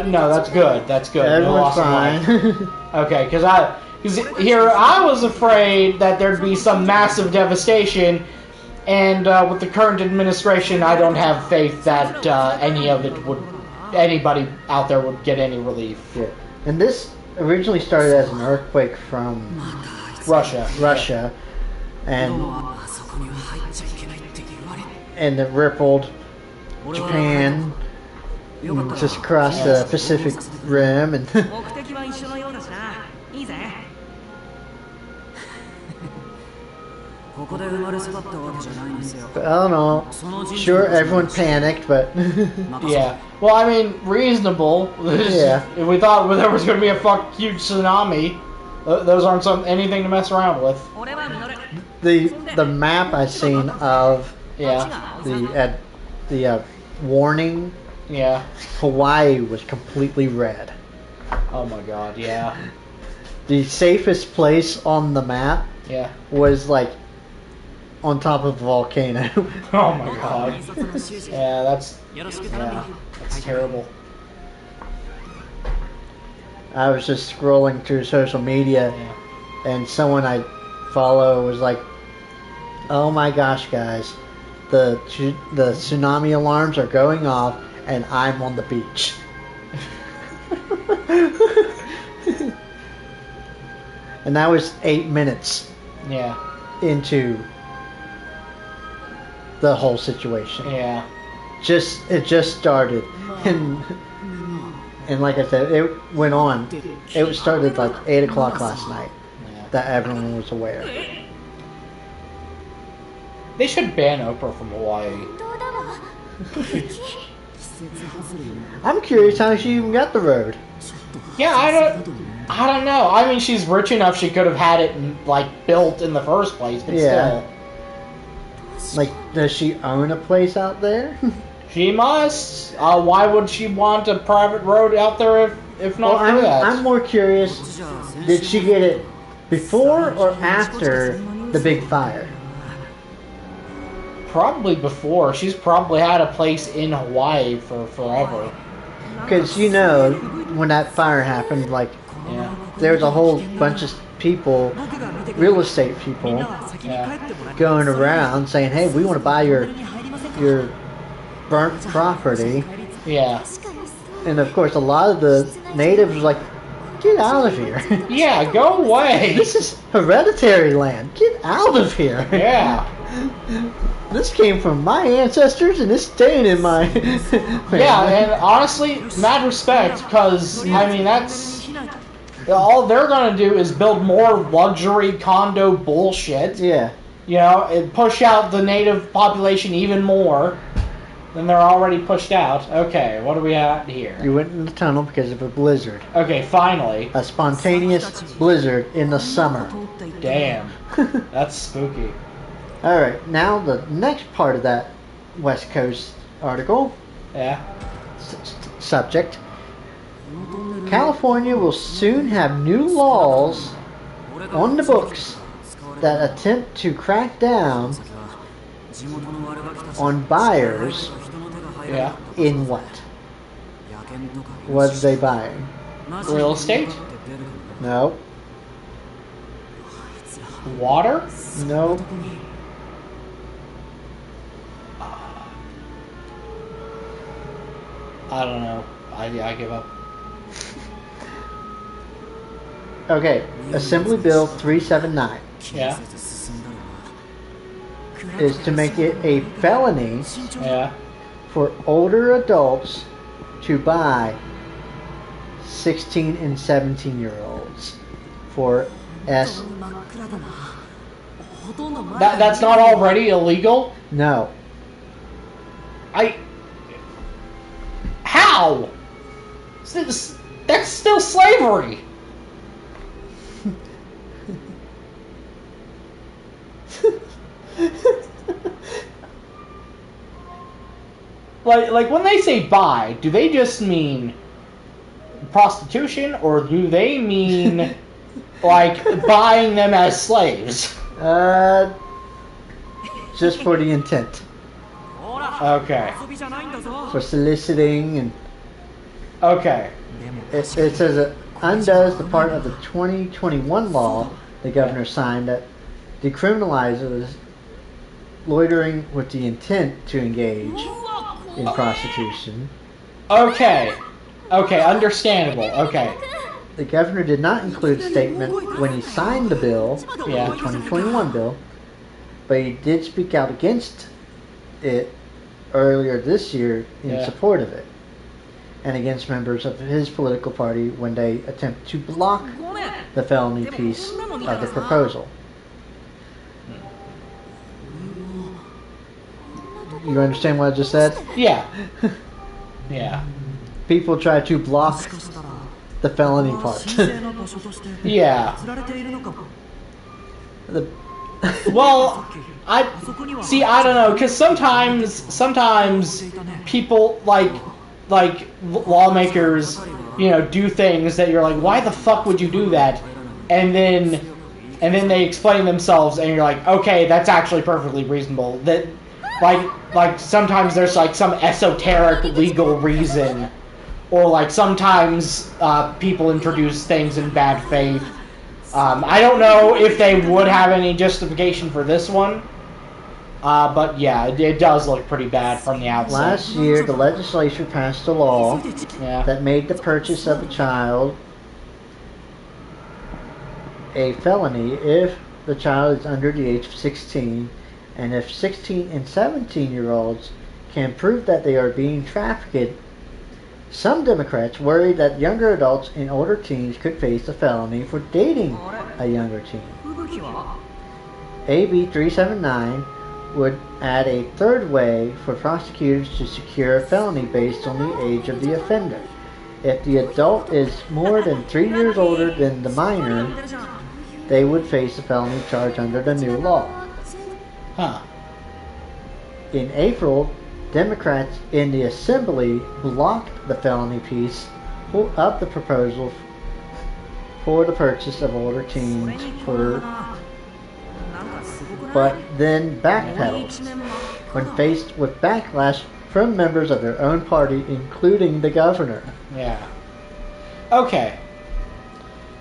S2: no, that's good. That's good.
S1: Everyone's
S2: no loss of life. Okay, because here I was afraid that there'd be some massive devastation, and with the current administration, I don't have faith that anybody out there would get any relief.
S1: Yeah. And this originally started as an earthquake from
S2: Russia,
S1: and it rippled Japan, just across the Pacific Rim, and But I don't know. Sure, everyone panicked, but
S2: Yeah. Well, I mean, reasonable.
S1: Yeah.
S2: If we thought there was going to be a huge tsunami, those aren't anything to mess around with.
S1: the map I seen of
S2: Yeah.
S1: the warning,
S2: Yeah.
S1: Hawaii was completely red.
S2: Oh my god, yeah.
S1: The safest place on the map
S2: Yeah.
S1: was like on top of a volcano.
S2: Oh my god. Yeah, that's terrible.
S1: I was just scrolling through social media,
S2: Yeah.
S1: and someone I follow was like, "Oh my gosh, guys, the tsunami alarms are going off, and I'm on the beach." And that was 8 minutes
S2: Yeah.
S1: into the whole situation.
S2: Yeah.
S1: It just started, and like I said, it went on. It started like 8 o'clock last night.
S2: Yeah.
S1: That everyone was aware.
S2: They should ban Oprah from Hawaii.
S1: I'm curious how she even got the road.
S2: Yeah, I don't know. I mean, she's rich enough; she could have had it like built in the first place, but
S1: Yeah. Like, does she own a place out there?
S2: still, she must. Why would she want a private road out there if not for that?
S1: I'm more curious. Did she get it before or after the big fire?
S2: Probably before. She's probably had a place in Hawaii for forever.
S1: Because when that fire happened, like
S2: Yeah.
S1: there was a whole bunch of people, real estate people,
S2: Yeah.
S1: going around saying, "Hey, we want to buy your burnt property."
S2: Yeah.
S1: And of course, a lot of the natives were like, "Get out of here!
S2: Yeah. Go away.
S1: This is hereditary land. Get out of here!"
S2: Yeah.
S1: This came from my ancestors, and it's staying in my.
S2: Yeah, and honestly, mad respect, because, I mean, that's... All they're going to do is build more luxury condo bullshit.
S1: Yeah.
S2: You know, and push out the native population even more than they're already pushed out. Okay, what do we have here?
S1: You went in the tunnel because of a blizzard.
S2: Okay, finally.
S1: A spontaneous blizzard in the summer.
S2: Damn. That's spooky.
S1: Alright, now the next part of that West Coast article.
S2: Yeah.
S1: Subject. California will soon have new laws on the books that attempt to crack down on buyers
S2: Yeah.
S1: in what? What are they buying?
S2: Real estate?
S1: No.
S2: Water?
S1: No.
S2: I don't know. I give up.
S1: Okay, Assembly Bill 379
S2: Yeah.
S1: is to make it a felony
S2: Yeah.
S1: for older adults to buy 16 and 17-year-olds for
S2: That's not already illegal?
S1: No.
S2: How? That's still slavery. Like when they say buy, do they just mean prostitution, or do they mean like buying them as slaves?
S1: Just for the intent.
S2: Okay.
S1: For soliciting and...
S2: Okay.
S1: It says it undoes the part of the 2021 law the governor signed that decriminalizes loitering with the intent to engage in prostitution.
S2: Okay. Okay, understandable. Okay.
S1: The governor did not include a statement when he signed the bill,
S2: Yeah.
S1: the 2021 bill, but he did speak out against it earlier this year in
S2: Yeah.
S1: support of it, and against members of his political party when they attempt to block the felony piece of the proposal. You understand what I just said?
S2: Yeah. Yeah.
S1: People try to block the felony part.
S2: Yeah.
S1: The-
S2: Well, I don't know, because sometimes people like lawmakers, do things that you're like, why the fuck would you do that? And then they explain themselves, and you're like, okay, that's actually perfectly reasonable. That like sometimes there's like some esoteric legal reason, or like sometimes people introduce things in bad faith. I don't know if they would have any justification for this one, but yeah, it does look pretty bad from the outset.
S1: Last year, the legislature passed a law
S2: Yeah.
S1: that made the purchase of a child a felony if the child is under the age of 16, and if 16 and 17-year-olds can prove that they are being trafficked. Some Democrats worry that younger adults and older teens could face a felony for dating a younger teen. AB 379 would add a third way for prosecutors to secure a felony based on the age of the offender. If the adult is more than 3 years older than the minor, they would face a felony charge under the new law.
S2: Huh.
S1: In April, Democrats in the Assembly blocked the felony piece of the proposal for the purchase of older teens but then backpedaled when faced with backlash from members of their own party, including the governor.
S2: Yeah. Okay.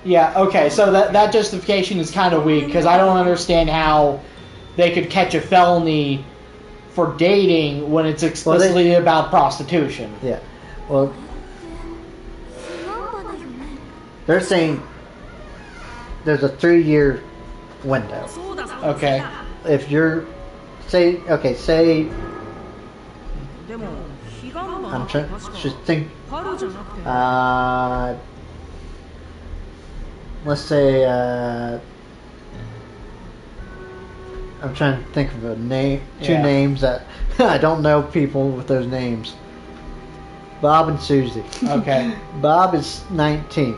S2: Yeah, okay, so that justification is kind of weak, because I don't understand how they could catch a felony for dating when it's explicitly about prostitution.
S1: Yeah. Well, they're saying there's a 3-year window.
S2: Okay.
S1: If you're, say, I'm trying to think, let's say, I'm trying to think of a name, two names that I don't know people with those names. Bob and Susie.
S2: Okay.
S1: Bob is 19.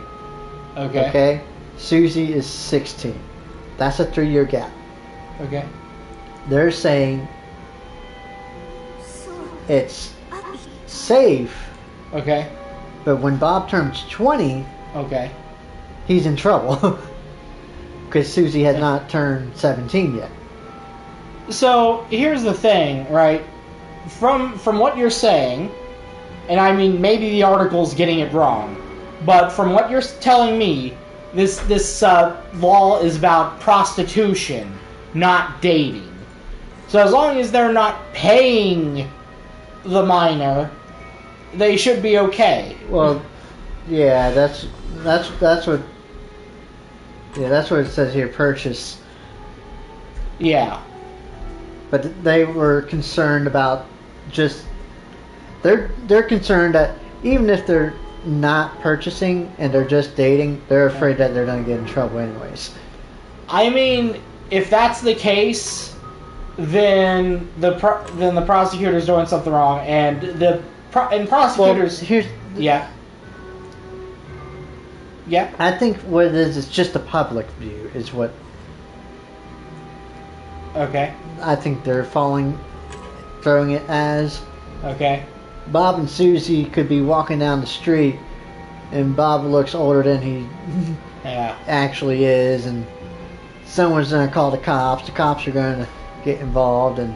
S2: Okay.
S1: Okay. Susie is 16. That's a 3-year gap.
S2: Okay.
S1: They're saying it's safe.
S2: Okay.
S1: But when Bob turns 20,
S2: okay,
S1: he's in trouble because Susie had not turned 17 yet.
S2: So here's the thing, right? From what you're saying, and I mean maybe the article's getting it wrong, but from what you're telling me, this law is about prostitution, not dating. So as long as they're not paying the minor, they should be okay.
S1: Well, yeah, that's what. Yeah, that's what it says here. Purchase.
S2: Yeah.
S1: But they were concerned about just. They're concerned that even if they're not purchasing and they're just dating, they're afraid that they're going to get in trouble anyways.
S2: I mean, if that's the case, then the prosecutor's doing something wrong, and prosecutors.
S1: Well,
S2: yeah.
S1: I think what it is, it's just a public view, is what.
S2: Okay.
S1: I think they're throwing it as.
S2: Okay.
S1: Bob and Susie could be walking down the street, and Bob looks older than he actually is, and someone's going to call the cops. The cops are going to get involved, and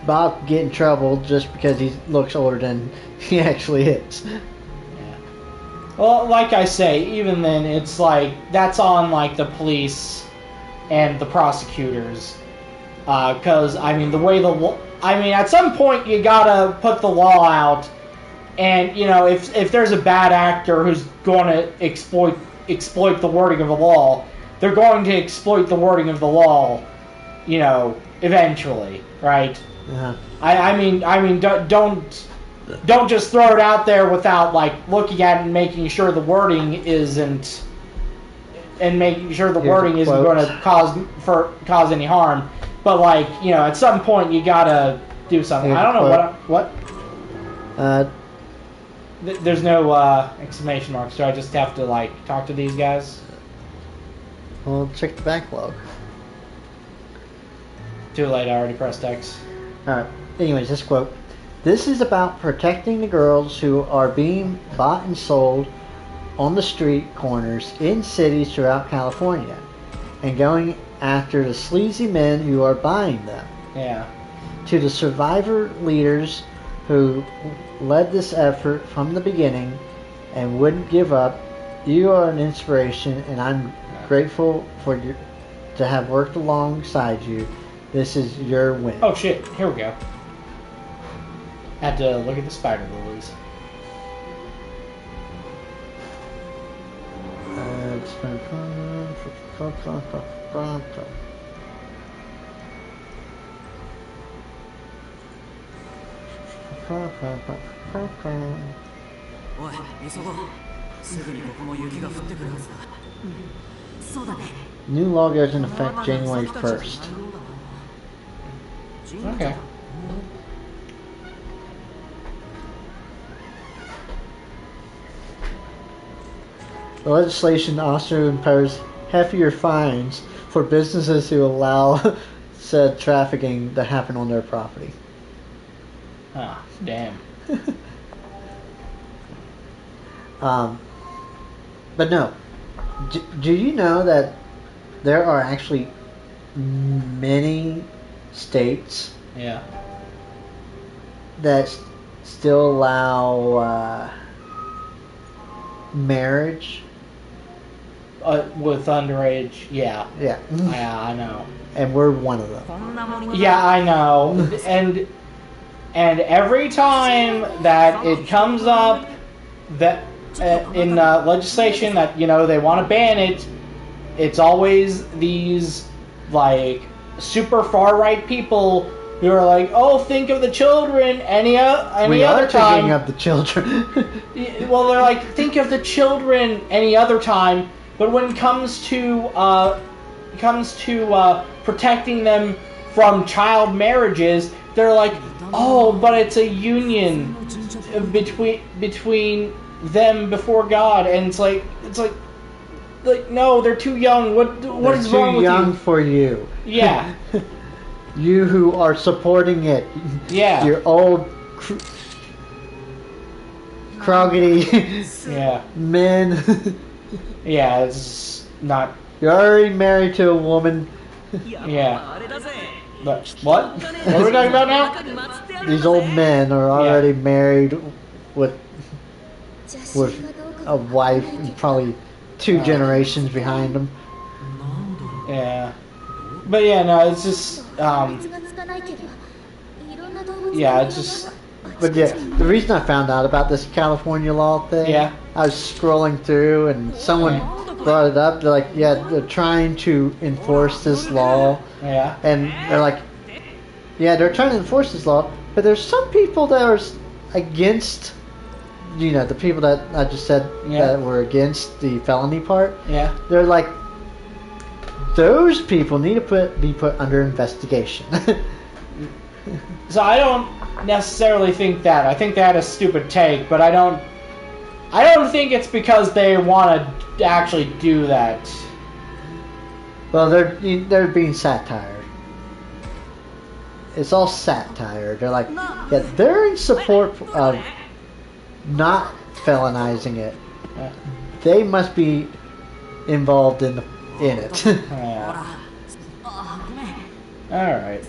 S1: Bob could get in trouble just because he looks older than he actually is.
S2: Yeah. Well, like I say, even then, it's like that's on like the police and the prosecutors, because I mean the way at some point you gotta put the law out, and if there's a bad actor who's going to exploit the wording of the law, they're going to exploit the wording of the law, eventually, right?
S1: Yeah.
S2: I mean, don't just throw it out there without like looking at it and making sure the wording isn't, and making sure the wording isn't going to cause any harm. But at some point you gotta do something.
S1: Here's
S2: I don't know
S1: the
S2: what.
S1: Uh,
S2: There's no exclamation mark, so I just have to like talk to these guys.
S1: well, check the backlog.
S2: Too late. I already pressed X.
S1: Alright, anyways, this quote. This is about protecting the girls who are being bought and sold on the street corners in cities throughout California and going after the sleazy men who are buying them.
S2: Yeah.
S1: To the survivor leaders who led this effort from the beginning and wouldn't give up, you are an inspiration, and I'm grateful for you to have worked alongside you. This is your win.
S2: Oh shit! Here we go. Had to look at the spider lilies.
S1: New law goes into effect January 1st.
S2: Okay.
S1: The legislation also imposed heftier fines for businesses who allow said trafficking to happen on their property.
S2: Ah, damn.
S1: But no. Do you know that there are actually many states
S2: Yeah.
S1: that still allow marriage?
S2: With underage, yeah.
S1: Yeah.
S2: Yeah, I know.
S1: And we're one of them.
S2: Yeah, I know. And every time that it comes up that in legislation that they want to ban it, it's always these like super far right people who are like, "Oh, think of the children." Any other time,
S1: thinking of the children.
S2: well, they're like, "Think of the children." Any other time, but when it comes to protecting them from child marriages, they're like, "Oh, but it's a union between them before God," and it's like no, they're too young. What is wrong with you?
S1: Too young for you.
S2: Yeah.
S1: You who are supporting it.
S2: Yeah.
S1: You're old croggedy
S2: yeah.
S1: men.
S2: Yeah, it's not.
S1: You're already married to a woman.
S2: Yeah. But what? What are we talking about now?
S1: These old men are already married with a wife and probably 2 generations behind them.
S2: Yeah. But yeah, no, it's just yeah, it's just.
S1: But yeah, the reason I found out about this California law thing,
S2: Yeah.
S1: I was scrolling through and someone brought it up. They're like, yeah, they're trying to enforce this law.
S2: Yeah.
S1: And they're like, yeah, they're trying to enforce this law, but there's some people that are against, the people that I just said that were against the felony part.
S2: Yeah.
S1: They're like, those people need to be put under investigation.
S2: So I don't necessarily think that. I think that is a stupid take, but I don't think it's because they want to actually do that.
S1: Well, they're being satire. It's all satire. They're like, yeah, they're in support of not felonizing it. They must be involved in it.
S2: Yeah. All right.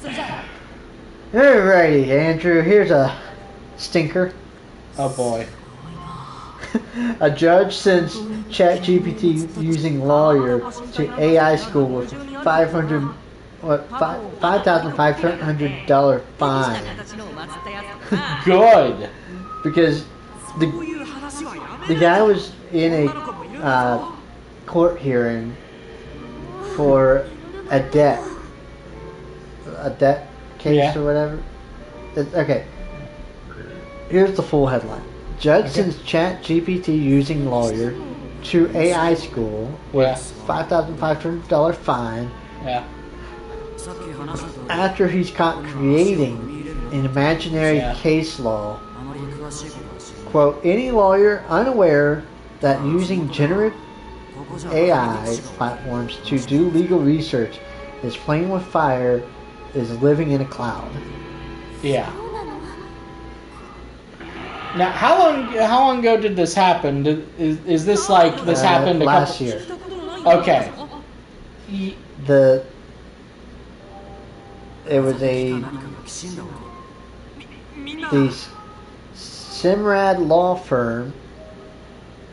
S1: Alrighty, Andrew. Here's a stinker.
S2: Oh boy.
S1: A judge sends ChatGPT using lawyer to AI school with $5,500 fine.
S2: Good.
S1: Because the guy was in a court hearing for a debt case or whatever. Okay. Here's the full headline. Judge sends ChatGPT using lawyer to AI school with $5,500 fine
S2: Yeah.
S1: after he's caught creating in imaginary
S2: Yeah.
S1: case law. Quote, any lawyer unaware that using generative AI platforms to do legal research is playing with fire is living in a cloud.
S2: Yeah. Now, how long ago did this happen? Is this like this happened
S1: last year?
S2: Okay.
S1: It was the Simrad law firm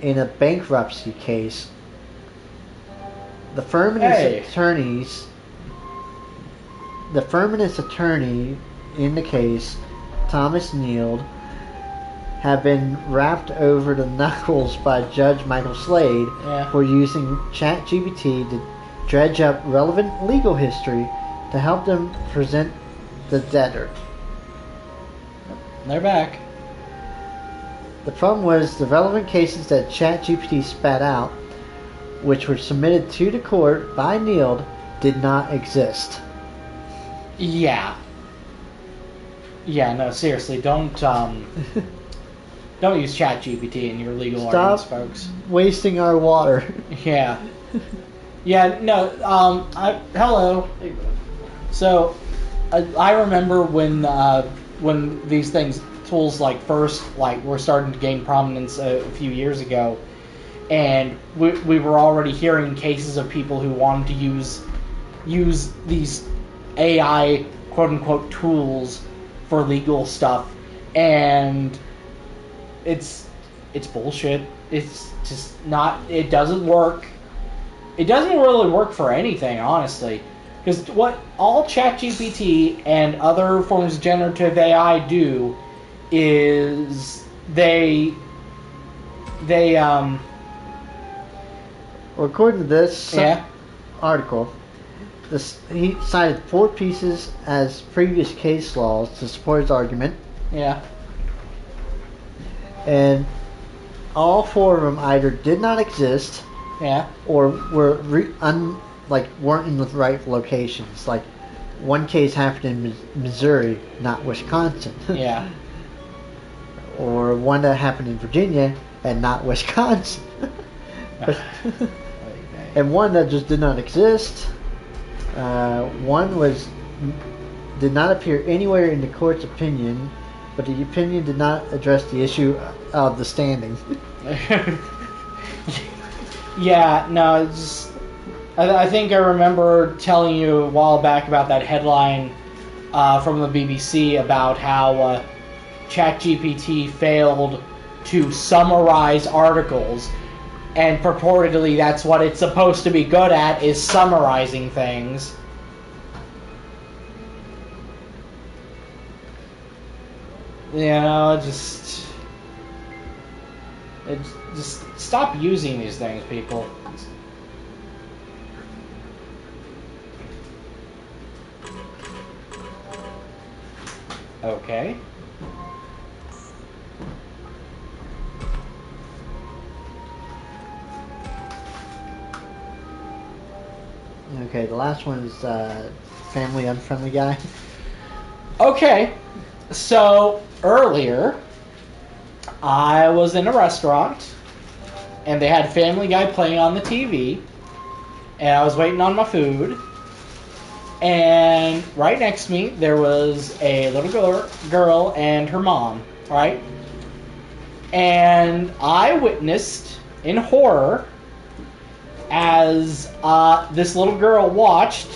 S1: in a bankruptcy case. The firm and its attorney in the case, Thomas Neild, have been wrapped over the knuckles by Judge Michael Slade for using ChatGPT to dredge up relevant legal history to help them present the debtor.
S2: They're back.
S1: The problem was the relevant cases that ChatGPT spat out, which were submitted to the court by Neild, did not exist.
S2: Yeah. Yeah, no, seriously, don't use ChatGPT in your legal arguments, folks.
S1: Wasting our water.
S2: Yeah. Yeah, no, hello. So, I remember when these tools first were starting to gain prominence a few years ago, and we were already hearing cases of people who wanted to use these AI quote unquote tools for legal stuff, and it's bullshit. It's just not. It doesn't work. It doesn't really work for anything, honestly. Because what all ChatGPT and other forms of generative AI do is they
S1: according to this article, he cited 4 pieces as previous case laws to support his argument.
S2: Yeah.
S1: And all 4 of them either did not exist, or were weren't in the right locations. Like one case happened in Missouri, not Wisconsin.
S2: Yeah.
S1: Or one that happened in Virginia and not Wisconsin. And one that just did not exist. One did not appear anywhere in the court's opinion, but the opinion did not address the issue of the standing.
S2: Yeah, no, it's just, I think I remember telling you a while back about that headline from the BBC about how ChatGPT failed to summarize articles, and purportedly that's what it's supposed to be good at, is summarizing things. You know, just stop using these things, people. Okay.
S1: Okay, the last one is family unfriendly guy.
S2: Okay, so earlier I was in a restaurant and they had Family Guy playing on the TV, and I was waiting on my food, and right next to me there was a little girl and her mom, right? And I witnessed in horror as this little girl watched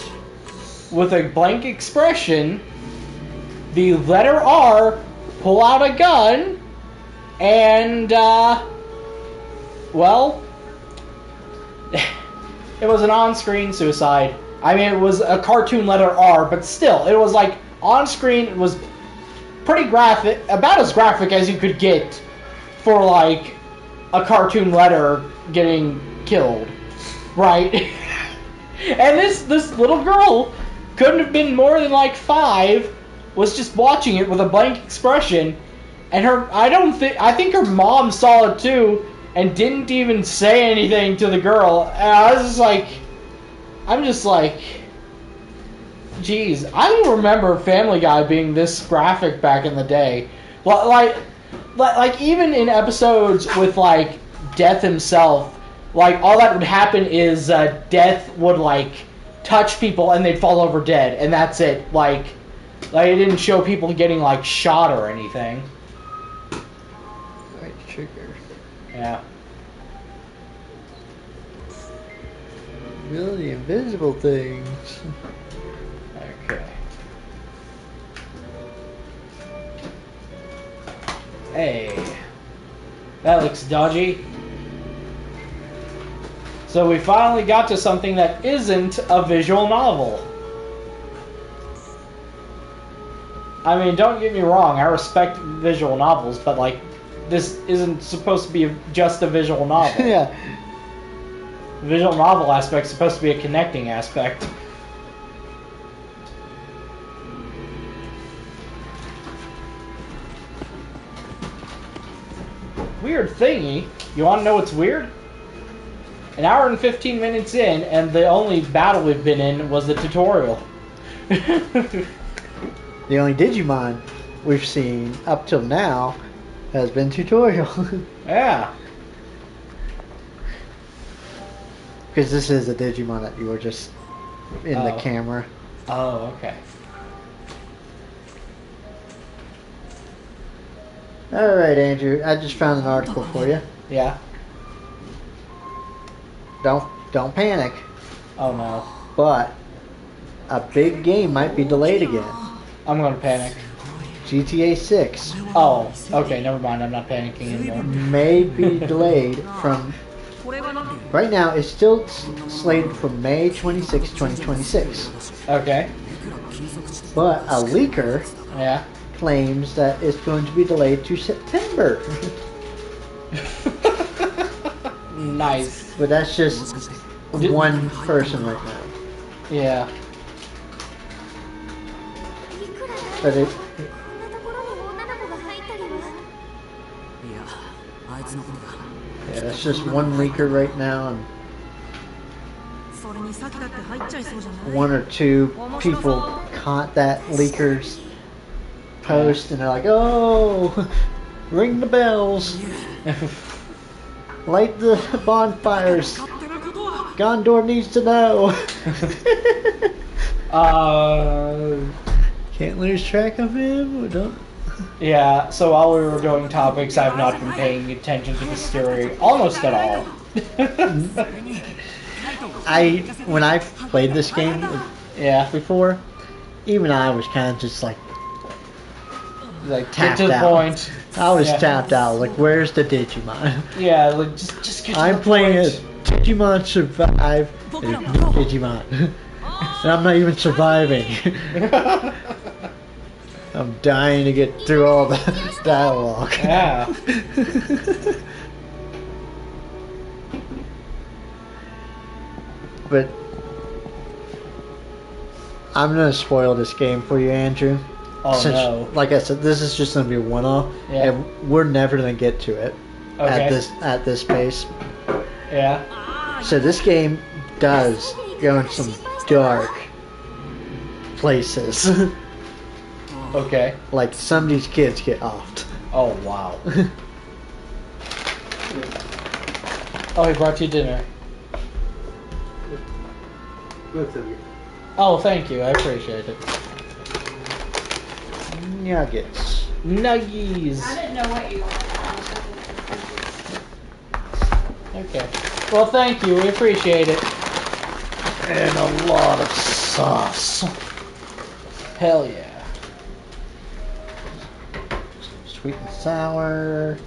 S2: with a blank expression the letter R pull out a gun and well, it was an on-screen suicide. I mean, it was a cartoon letter R, but still, it was like on-screen. It was pretty graphic, about as graphic as you could get for like a cartoon letter getting killed, right? And this little girl couldn't have been more than like 5, was just watching it with a blank expression, and I think her mom saw it too and didn't even say anything to the girl. And I'm just like, Jeez, I don't remember Family Guy being this graphic back in the day. Like even in episodes with like Death himself, like all that would happen is Death would like touch people and they'd fall over dead, and that's it. Like it didn't show people getting like shot or anything.
S1: Right trigger.
S2: Yeah.
S1: Really invisible things.
S2: Okay. Hey. That looks dodgy. So we finally got to something that isn't a visual novel. I mean, don't get me wrong, I respect visual novels, but like, this isn't supposed to be just a visual novel.
S1: Yeah.
S2: The visual novel aspect is supposed to be a connecting aspect. Weird thingy. You want to know what's weird? An hour and 15 minutes in, and the only battle we've been in was the tutorial.
S1: The only Digimon we've seen up till now has been tutorial.
S2: Yeah.
S1: Because this is a Digimon that you were just in the camera.
S2: Oh, okay.
S1: Alright, Andrew, I just found an article for you.
S2: Yeah.
S1: Don't panic,
S2: Oh no.
S1: but a big game might be delayed again.
S2: I'm gonna panic.
S1: GTA 6
S2: Oh, okay, never mind. I'm not panicking anymore.
S1: may be delayed from... Right now, it's still slated for May 26, 2026.
S2: Okay.
S1: But a leaker
S2: Yeah.
S1: claims that it's going to be delayed to September.
S2: Nice.
S1: But that's just one person right now.
S2: Yeah.
S1: But it... Yeah, that's just one leaker right now, and one or two people caught that leaker's post, and they're like, "Oh, ring the bells, light the bonfires. Gondor needs to know." Can't lose track of him. Don't.
S2: Yeah, so while we were doing topics, I've not been paying attention to the story almost at all.
S1: When I played this game
S2: Yeah.
S1: before, even I was kind of just like
S2: Get
S1: tapped
S2: to the
S1: out.
S2: point.
S1: I was
S2: Yeah.
S1: tapped out. Like, where's the Digimon?
S2: Yeah, like just get to
S1: I'm
S2: the
S1: playing
S2: point.
S1: it. Digimon Survive. There's no Digimon. And I'm not even surviving. I'm dying to get through all the dialogue.
S2: Yeah.
S1: But I'm gonna spoil this game for you, Andrew.
S2: Oh
S1: Since,
S2: no.
S1: like I said, this is just gonna be a one-off,
S2: Yeah.
S1: and we're never gonna get to it
S2: Okay.
S1: at this pace.
S2: Yeah.
S1: So this game does go in some dark places.
S2: Okay.
S1: Like, some of these kids get offed.
S2: Oh wow. Oh, he brought you dinner.
S1: Both of you.
S2: Oh, thank you. I appreciate it.
S1: Nuggets.
S2: Nuggies.
S3: I didn't know what you wanted.
S2: Okay. Well, thank you. We appreciate it.
S1: And a lot of sauce.
S2: Hell yeah.
S1: Sweet and sour.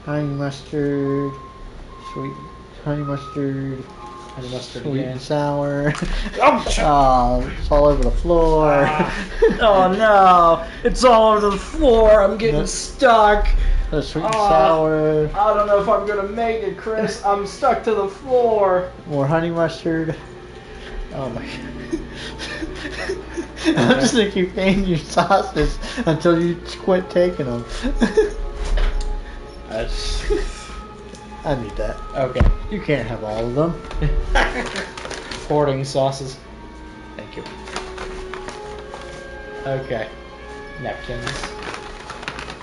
S1: Honey mustard. Sweet honey mustard.
S2: Honey mustard
S1: Sweet
S2: again.
S1: and sour.
S2: Oh,
S1: Oh, it's all over the floor.
S2: Oh no! It's all over the floor. I'm getting
S1: Yep.
S2: stuck.
S1: The sweet and sour.
S2: I don't know if I'm gonna make it, Chris. I'm stuck to the floor.
S1: More honey mustard. Oh my god. I'm just gonna keep paying you sauces until you quit taking them.
S2: That's
S1: I need that.
S2: okay.
S1: You can't have all of them.
S2: Hoarding sauces.
S1: Thank you.
S2: Okay. Napkins.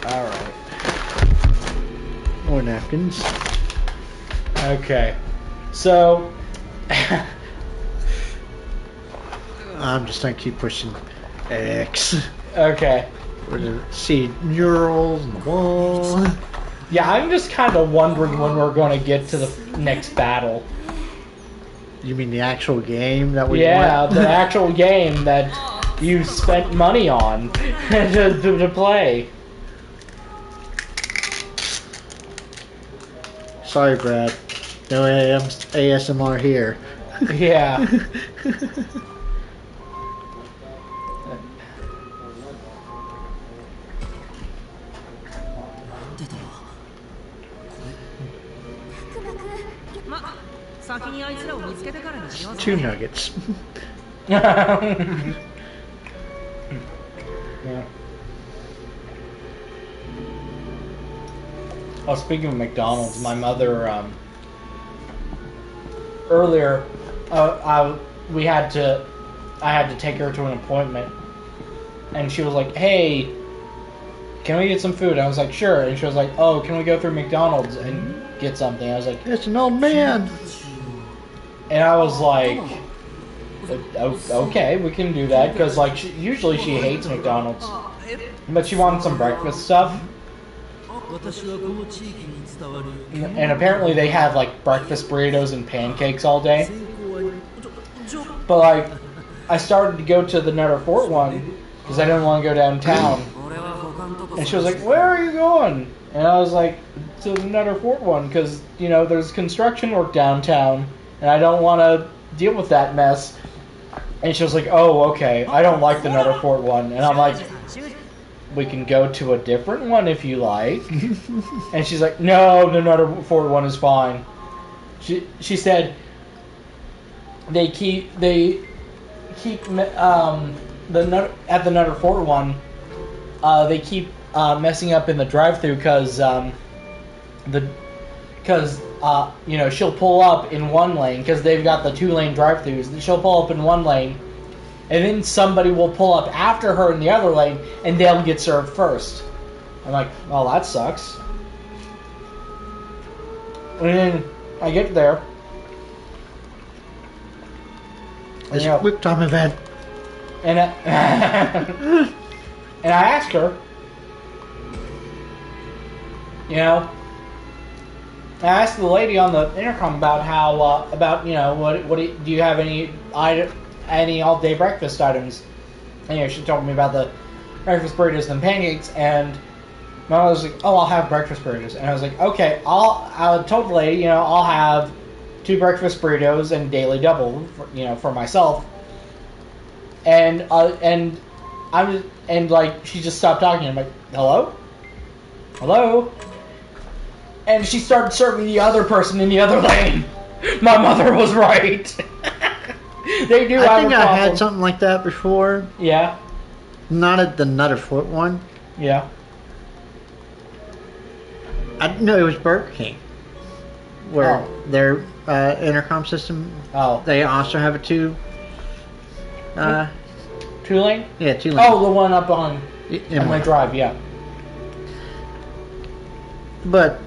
S2: Alright.
S1: More napkins.
S2: Okay. So...
S1: I'm just gonna keep pushing X.
S2: okay.
S1: Where to see murals on the wall.
S2: Yeah, I'm just kind of wondering when we're going to get to the next battle.
S1: You mean the actual game that we
S2: Yeah,
S1: want?
S2: the actual game that you spent money on to play.
S1: Sorry, Brad. No ASMR here.
S2: Yeah.
S1: It's 2 nuggets.
S2: Yeah. Oh, speaking of McDonald's, my mother earlier, I had to take her to an appointment, and she was like, "Hey, can we get some food?" I was like, "Sure," and she was like, "Oh, can we go through McDonald's and get something?" I was like,
S1: It's an old man.
S2: and I was like, "Okay, we can do that," because like usually she hates McDonald's, but she wanted some breakfast stuff. And apparently they have like breakfast burritos and pancakes all day. But like, I started to go to the Nutter Fort one because I didn't want to go downtown. And she was like, "Where are you going?" And I was like, "To the Nutter Fort one because, you know, there's construction work downtown and I don't want to deal with that mess." And she was like, "Oh, okay. I don't like the Nutter Fort one." And I'm like, "We can go to a different one if you like." And she's like, "No, the Nutter Fort one is fine." She said they keep the at the Nutter Fort one they keep messing up in the drive-thru because you know, she'll pull up in one lane because they've got the 2-lane drive-thrus. She'll pull up in one lane, and then somebody will pull up after her in the other lane, and they'll get served first. I'm like, "Well, that sucks." And then I get there.
S1: It's a quick time event.
S2: And and I asked her, you know, I asked the lady on the intercom about how you know what do you have any all day breakfast items? And you know, she told me about the breakfast burritos and pancakes, and I was like, "Oh, I'll have breakfast burritos." And I was like, "Okay, I told the lady, you know, I'll have 2 breakfast burritos and daily double, you know, for myself." And like she just stopped talking. I'm like, "Hello, hello," and she started serving the other person in the other lane. My mother was right. They do.
S1: I think I had something like that before.
S2: Yeah.
S1: Not at the Nutter Fort one.
S2: Yeah.
S1: No, it was Burger King. Where
S2: Oh.
S1: their intercom system.
S2: Oh.
S1: They also have a 2.
S2: 2-lane?
S1: Yeah, 2-lane.
S2: Oh, the one up on my drive. Yeah.
S1: But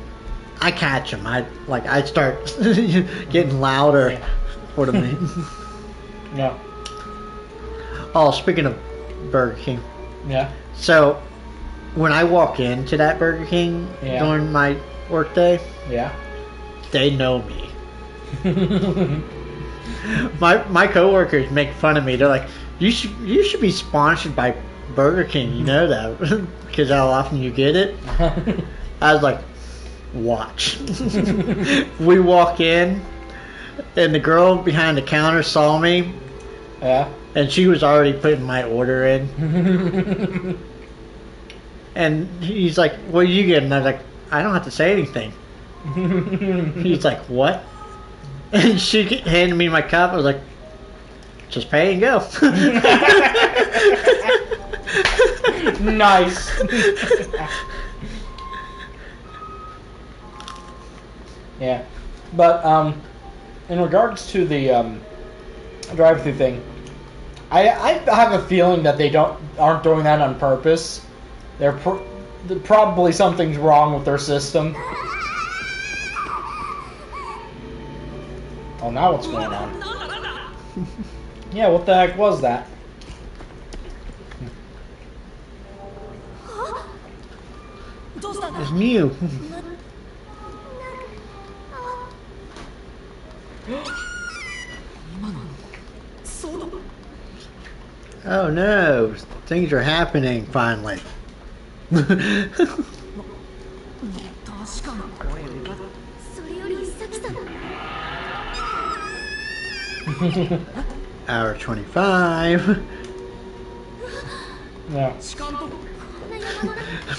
S1: I catch them. I start getting louder for them.
S2: Yeah.
S1: Oh, speaking of Burger King.
S2: Yeah.
S1: So, when I walk into that Burger King during my work day,
S2: Yeah.
S1: they know me. My coworkers make fun of me. They're like, you should be sponsored by Burger King. You know that because how often you get it." I was like, "Watch." We walk in, and the girl behind the counter saw me.
S2: Yeah.
S1: And she was already putting my order in. And he's like, "What do you get?" And I was like, "I don't have to say anything." He's like, "What?" And she handed me my cup. I was like, "Just pay and go."
S2: Nice. Yeah. But in regards to the drive-through thing, I have a feeling that they aren't doing that on purpose. Probably something's wrong with their system. Oh, now what's going on? Yeah, what the heck was that?
S1: It's Mew. Oh no, things are happening finally. Hour 25.
S2: Yeah.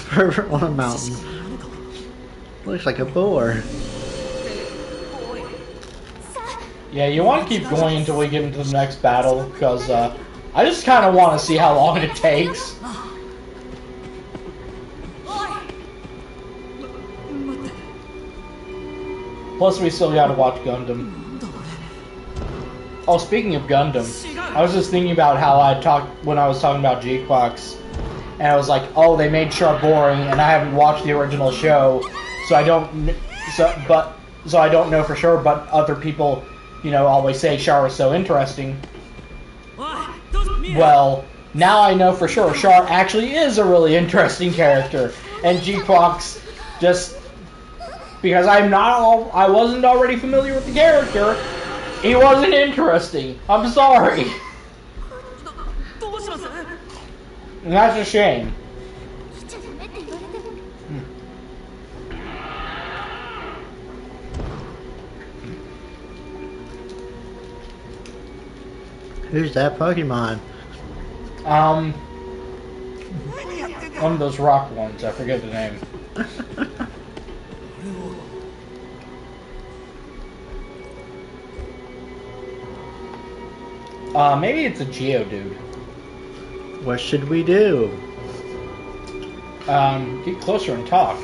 S1: Pervert on a mountain. Looks like a boar.
S2: Yeah, you want to keep going until we get into the next battle, because I just kind of want to see how long it takes. Plus, we still gotta watch Gundam. Oh, speaking of Gundam, I was just thinking about how when I was talking about G-Clocks, and I was like, oh, they made Sharp boring, and I haven't watched the original show, so I don't know for sure, but other people, always say Char is so interesting. Well, now I know for sure Char actually is a really interesting character, and G-Clocks just because I wasn't already familiar with the character, he wasn't interesting. I'm sorry. And that's a shame.
S1: Who's that Pokemon?
S2: One of those rock ones. I forget the name. Maybe it's a Geodude.
S1: What should we do?
S2: Get closer and talk.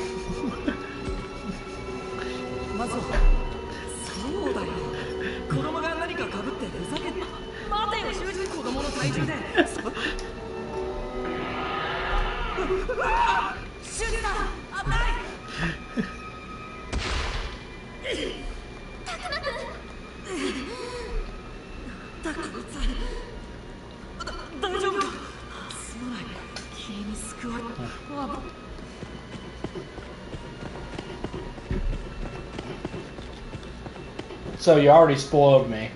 S2: So you already spoiled me.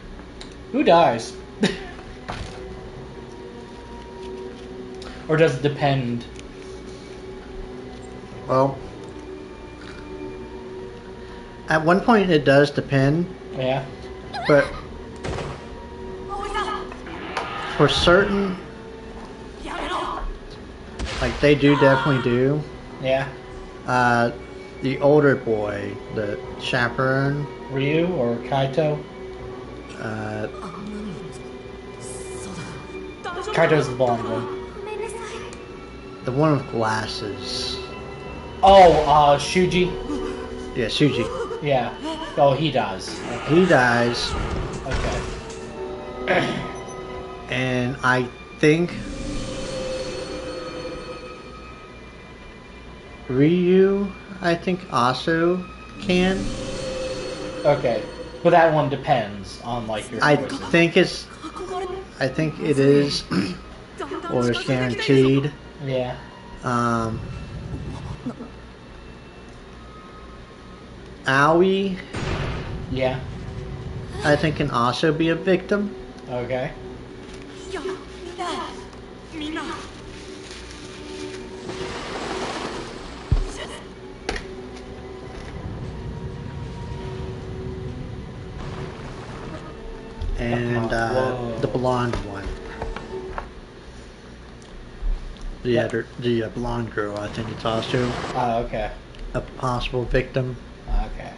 S2: Who dies? Or does it depend?
S1: Well, at one point it does depend.
S2: Yeah.
S1: But for certain, like they do definitely do.
S2: Yeah.
S1: The older boy, the chaperone.
S2: Ryu or Kaito? Kaito's the blonde one.
S1: The one with glasses.
S2: Oh, Shuji?
S1: Yeah, Shuji.
S2: Yeah. Oh, he dies. Okay.
S1: He dies.
S2: Okay.
S1: And I think Ryu, also can.
S2: Okay. But that one depends on, like, your choices.
S1: I think it is, or it's guaranteed.
S2: Yeah.
S1: Aoi,
S2: Yeah.
S1: I think, can also be a victim.
S2: Okay.
S1: And the blonde one. The blonde girl, I think it's also
S2: Okay.
S1: a possible victim.
S2: Okay.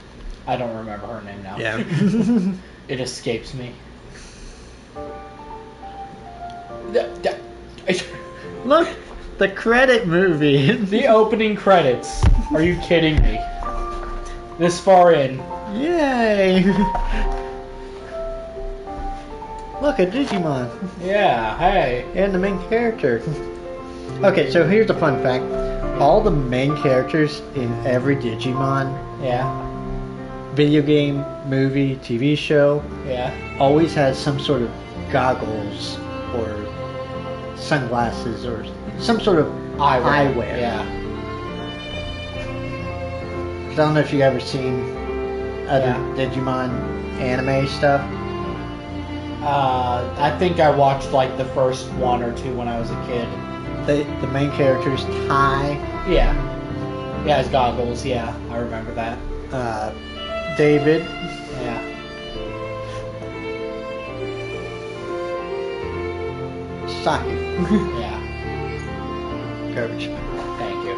S2: I don't remember her name now.
S1: Yeah.
S2: It escapes me.
S1: Look, the credit movie.
S2: The opening credits. Are you kidding me? This far in.
S1: Yay! Look, a Digimon.
S2: Yeah, hey.
S1: And the main character. Okay, so here's a fun fact. All the main characters in every Digimon
S2: Yeah,
S1: video game, movie, TV show
S2: yeah.
S1: always has some sort of goggles or sunglasses or some sort of eyewear.
S2: Yeah.
S1: 'Cause I don't know if you've ever seen other Digimon anime stuff.
S2: I think I watched like the first one or two when I was a kid.
S1: The main character's Tai,
S2: Yeah. Yeah, his goggles, yeah. I remember that.
S1: David,
S2: Yeah.
S1: Saki.
S2: Yeah.
S1: Garbage.
S2: Thank you.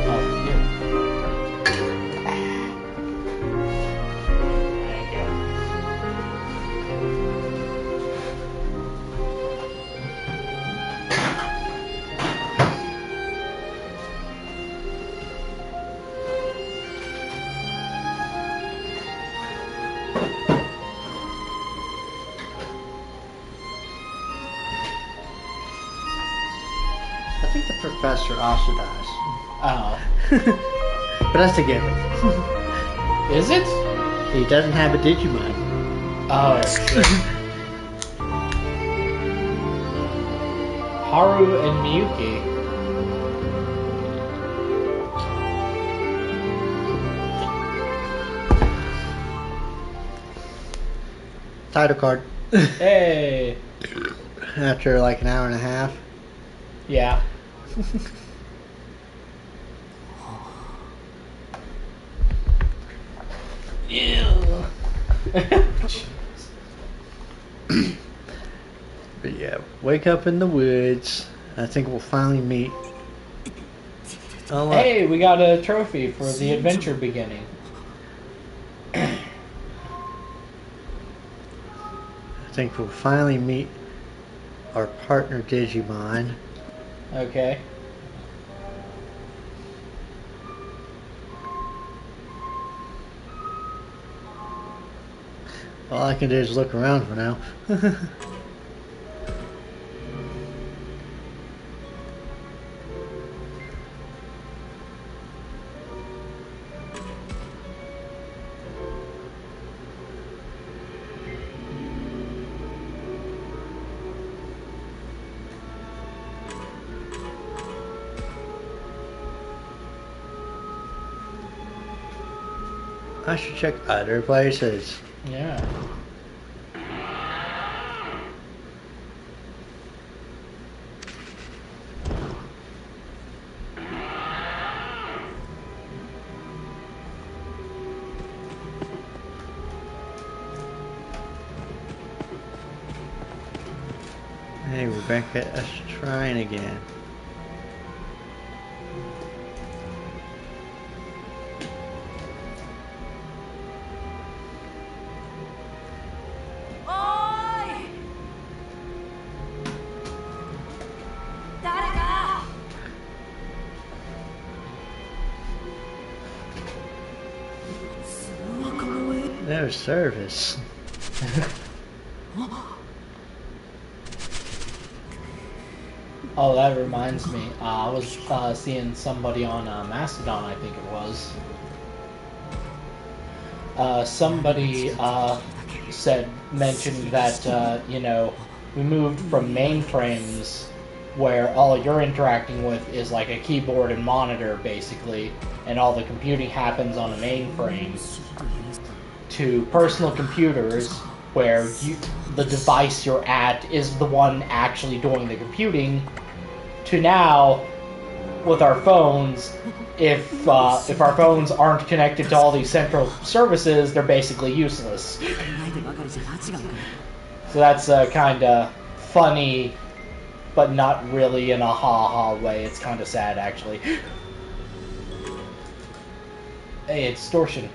S2: Oh, you. Thank you.
S1: I think the professor also dies.
S2: Oh.
S1: But that's a given.
S2: Is it?
S1: He doesn't have a Digimon.
S2: Oh, shit. Haru and Miyuki.
S1: Title card.
S2: Hey.
S1: After like an hour and a half.
S2: Yeah. Ew.
S1: But yeah, wake up in the woods. I think we'll finally meet. Oh, look.
S2: Hey, we got a trophy for the adventure beginning.
S1: I think we'll finally meet our partner Digimon.
S2: Okay.
S1: All I can do is look around for now. I should check other places.
S2: Yeah.
S1: Hey, we're back at a shrine again. No service.
S2: Oh, that reminds me. I was seeing somebody on Mastodon, I think it was. Somebody mentioned that, you know, we moved from mainframes where all you're interacting with is like a keyboard and monitor, basically, and all the computing happens on a mainframe, to personal computers where the device you're at is the one actually doing the computing, to now, with our phones, if our phones aren't connected to all these central services, they're basically useless. So that's kind of funny, but not really in a ha-ha way. It's kind of sad, actually. Hey, it's Distortion.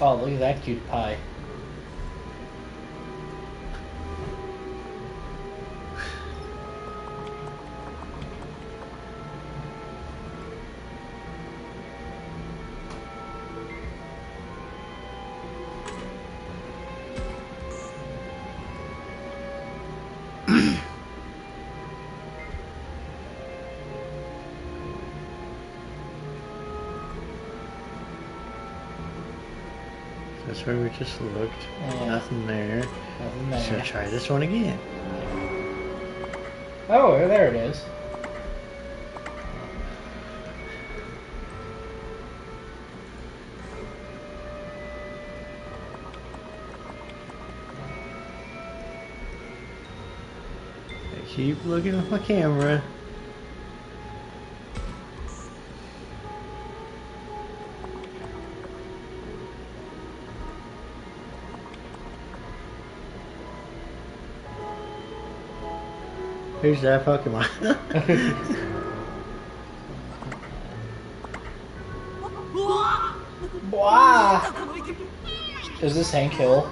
S2: Oh, look at that cute pie.
S1: That's where we just looked.
S2: Yeah.
S1: Nothing there.
S2: Nothing there.
S1: So try this one again.
S2: Oh, there it is.
S1: I keep looking at my camera. Who's that Pokemon?
S2: Wow. Is this Hank Hill?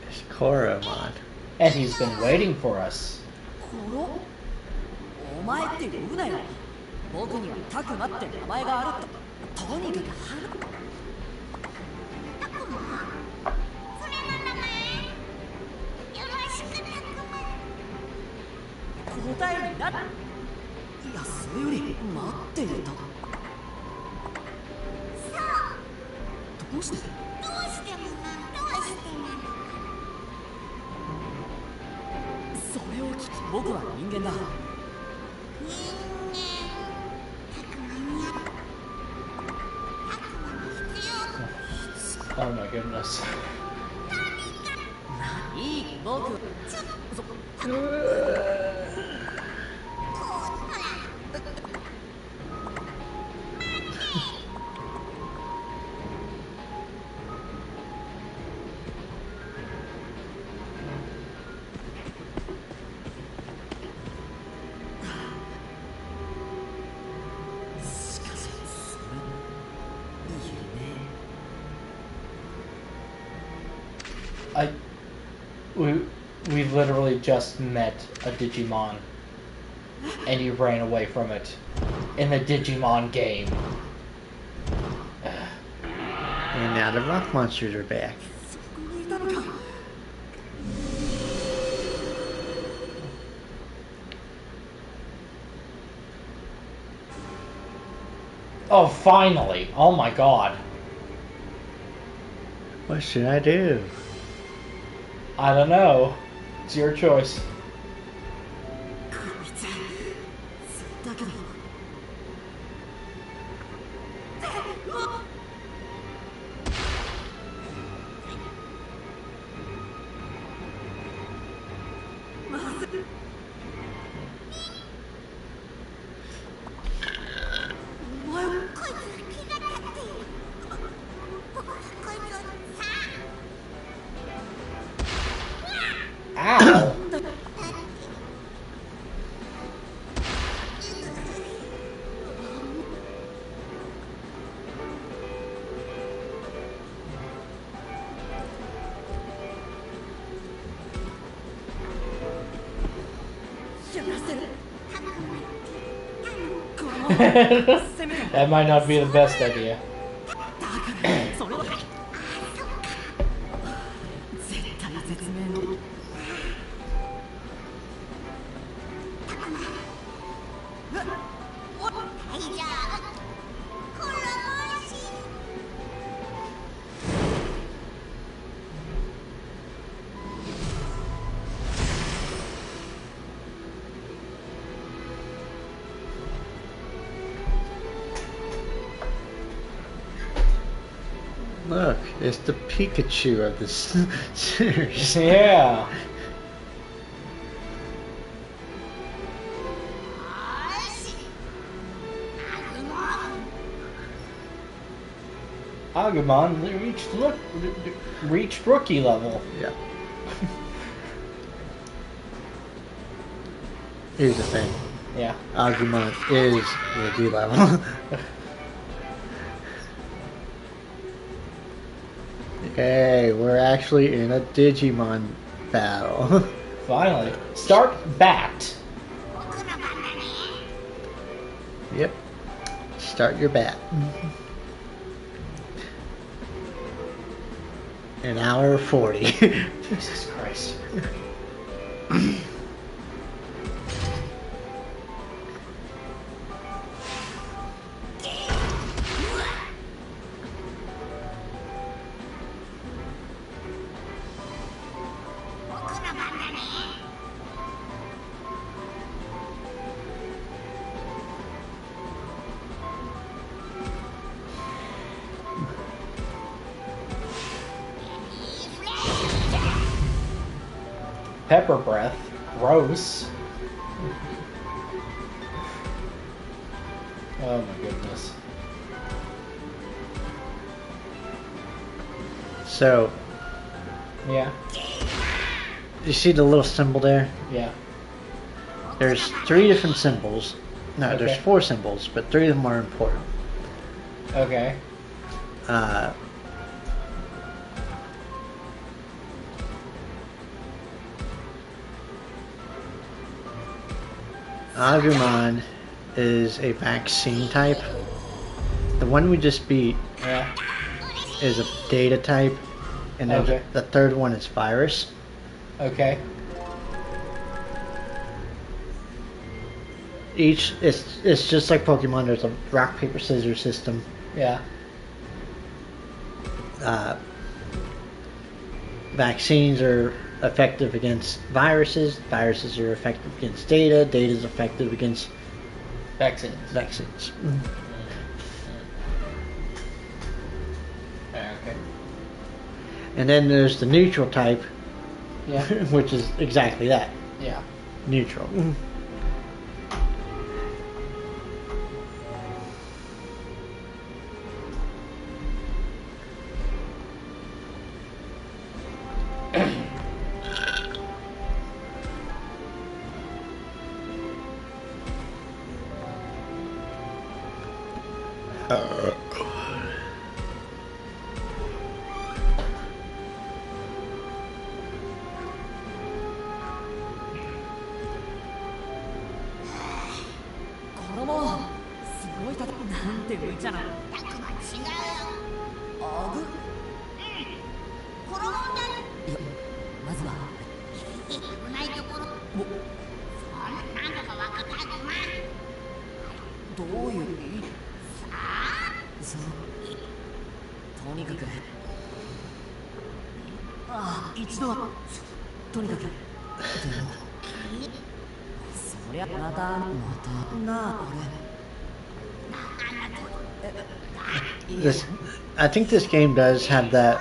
S1: It's Koromon.
S2: And he's been waiting for us.
S4: お前って呼ぶなよ。僕にはタクマって名前があると。とにかくタクマ？それの名前？よろしくタクマ。答えにな。いや、それより待っていた。そう。どうして？どうしてもな。どうしてなの？それを聞き、僕は人間だ。
S2: Oh my goodness.
S4: いい、僕。
S2: We literally just met a Digimon, and you ran away from it in the Digimon game.
S1: And now the rock monsters are back.
S2: Oh, finally! Oh my god.
S1: What should I do?
S2: I don't know. It's your choice. Ow! That might not be the best idea.
S1: Look, it's the Pikachu of this series.
S2: Yeah. Agumon reached rookie level.
S1: Yeah. Here's the thing.
S2: Yeah.
S1: Agumon is rookie level. Okay, we're actually in a Digimon battle.
S2: Finally. Start bat.
S4: 僕の番だね
S1: Yep. Start your bat. An hour 40.
S2: Jesus Christ. Pepper breath. Gross. Oh my goodness.
S1: So,
S2: Yeah.
S1: you see the little symbol there?
S2: Yeah.
S1: There's 3 different symbols. No, there's
S2: Okay.
S1: 4 symbols, but 3 of them are important.
S2: Okay.
S1: Agumon is a vaccine type. The one we just beat
S2: Yeah.
S1: is a data type, and then
S2: Okay.
S1: the third one is virus.
S2: Okay.
S1: Each it's just like Pokemon. There's a rock paper scissors system.
S2: Yeah.
S1: Vaccines are effective against viruses. Viruses are effective against data. Data is effective against
S2: Vaccines.
S1: vaccines.
S2: Yeah, okay.
S1: And then there's the neutral type,
S2: Yeah.
S1: which is exactly that,
S2: Yeah.
S1: neutral. This, I think this game does have that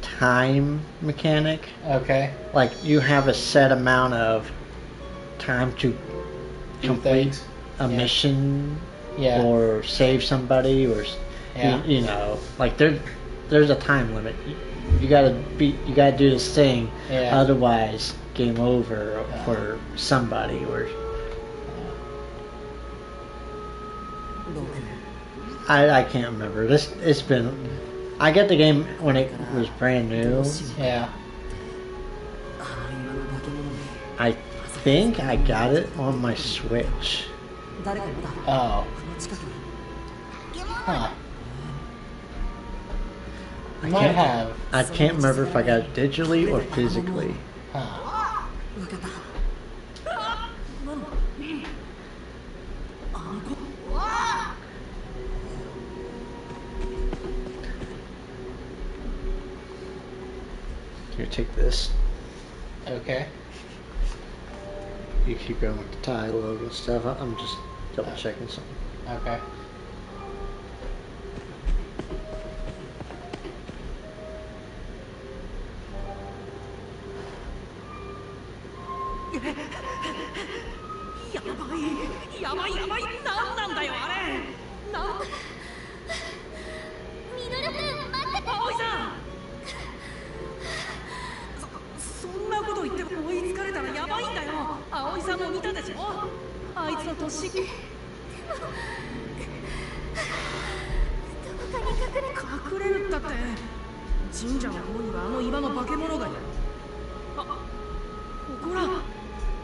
S1: time mechanic.
S2: Okay.
S1: Like you have a set amount of time to
S2: Do
S1: complete
S2: things.
S1: a
S2: Yeah.
S1: mission
S2: Yeah.
S1: or save somebody or
S2: Yeah.
S1: you know, like there's a time limit. You gotta do this thing,
S2: Yeah.
S1: otherwise game over
S2: Yeah.
S1: for somebody or. I can't remember. It's been. I got the game when it was brand new.
S2: Yeah.
S1: I think I got it on my Switch.
S2: Oh. Huh.
S1: I
S2: Might
S1: can't
S2: have.
S1: I can't remember if I got it digitally or physically.
S2: Huh.
S1: Here, take this.
S2: Okay.
S1: You keep going with the title and stuff. I'm just double checking something.
S2: Okay.
S5: やばいやばい、なんなんだよあれ。
S4: ミノルくん待ってて。
S5: 葵さん、そんなこと言って追いつかれたらやばいんだよ。葵さんも見たでしょ、あいつの年。
S4: どこかに隠れ
S5: 隠れるったって神社の方にはあの岩の化け物がいる。ほら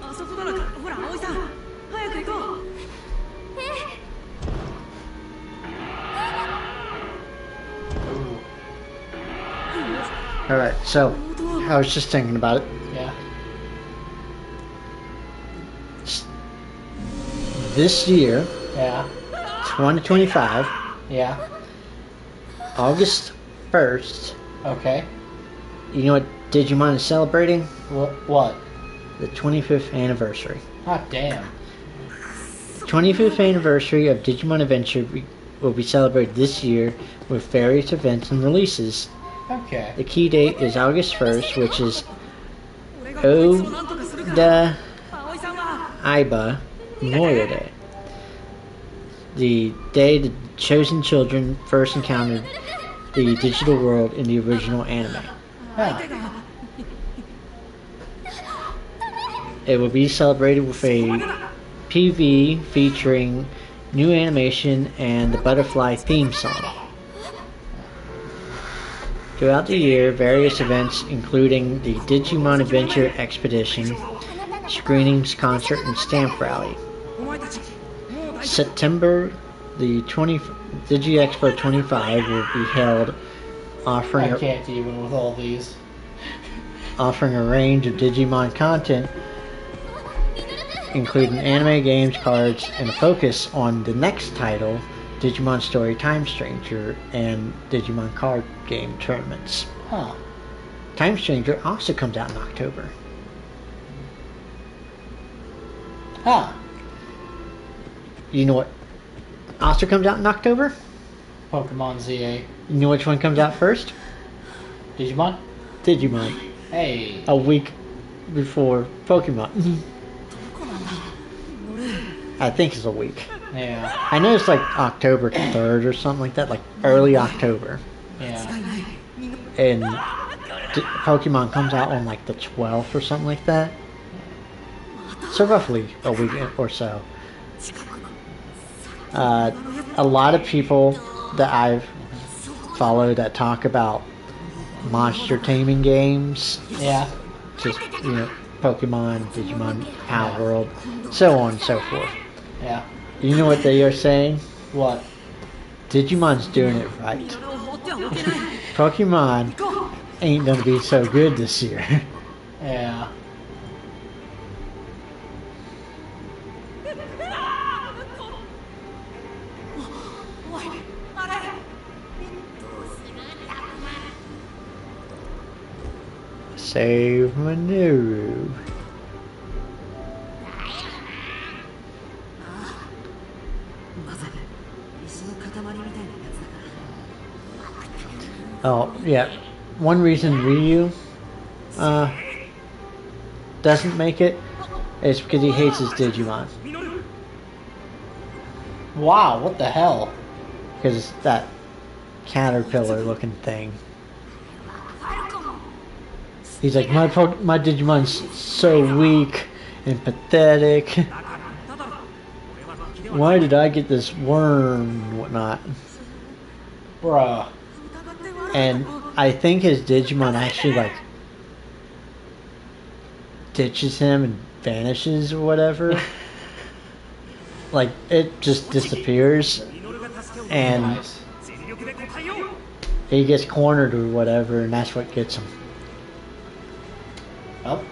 S5: あそこだらけ。ほら葵さん、早く行こう。
S1: Alright, so I was just thinking about it.
S2: Yeah.
S1: This year,
S2: Yeah.
S1: 2025,
S2: Yeah.
S1: August 1st,
S2: Okay.
S1: you know what Digimon is celebrating?
S2: What?
S1: The 25th anniversary.
S2: Hot damn.
S1: 25th anniversary of Digimon Adventure will be celebrated this year with various events and releases.
S2: Okay.
S1: The key date is August 1st, which is Oda Iba Memorial Day. The day the chosen children first encountered the digital world in the original anime.
S2: Huh.
S1: It will be celebrated with a PV featuring new animation and the butterfly theme song. Throughout the year, various events including the Digimon Adventure Expedition, screenings, concert, and stamp rally. September the 20 Digi Expo 25 will be held, offering
S2: I can't even with all these.
S1: offering a range of Digimon content, including anime, games, cards, and a focus on the next title, Digimon Story Time Stranger, and Digimon card game tournaments.
S2: Huh.
S1: Time Stranger also comes out in October.
S2: Huh.
S1: You know what also comes out in October?
S2: Pokemon ZA.
S1: You know which one comes out first?
S2: Digimon?
S1: Digimon.
S2: Hey.
S1: A week before Pokemon. I think it's a week.
S2: Yeah.
S1: I know it's like October 3rd or something like that, like early October.
S2: Yeah.
S1: And Pokemon comes out on like the 12th or something like that. So roughly a week or so. A lot of people that I've followed that talk about monster taming games,
S2: Yeah.
S1: just, you know, Pokemon, Digimon, Power World, so on and so forth.
S2: Yeah.
S1: You know what they are saying?
S2: What?
S1: Digimon's doing it right. Pokemon ain't gonna be so good this year.
S2: Yeah.
S1: Save Manoru. Oh, yeah. One reason Ryu doesn't make it is because he hates his Digimon.
S2: Wow, what the hell?
S1: Because it's that caterpillar looking thing. He's like, my Digimon's so weak and pathetic. Why did I get this worm and whatnot?
S2: Bruh.
S1: And I think his Digimon actually like ditches him and vanishes or whatever. Like it just disappears and
S2: Nice.
S1: he gets cornered or whatever, and that's what gets him.
S2: Oh.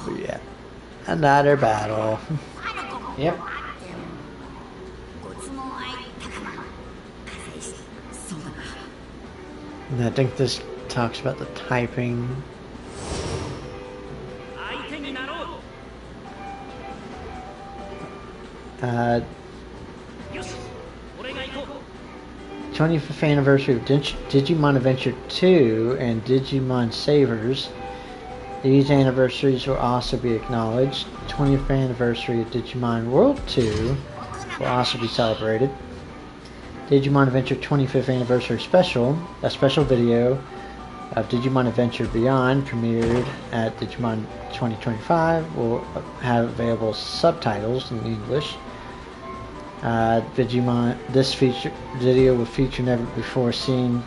S1: But yeah, another battle.
S2: Yep.
S1: And I think this talks about the typing. 25th anniversary of Digimon Adventure 2 and Digimon Savers. These anniversaries will also be acknowledged. The 20th anniversary of Digimon World 2 will also be celebrated. Digimon Adventure 25th Anniversary Special, a special video of Digimon Adventure Beyond premiered at Digimon 2025, will have available subtitles in English. This video will feature never before seen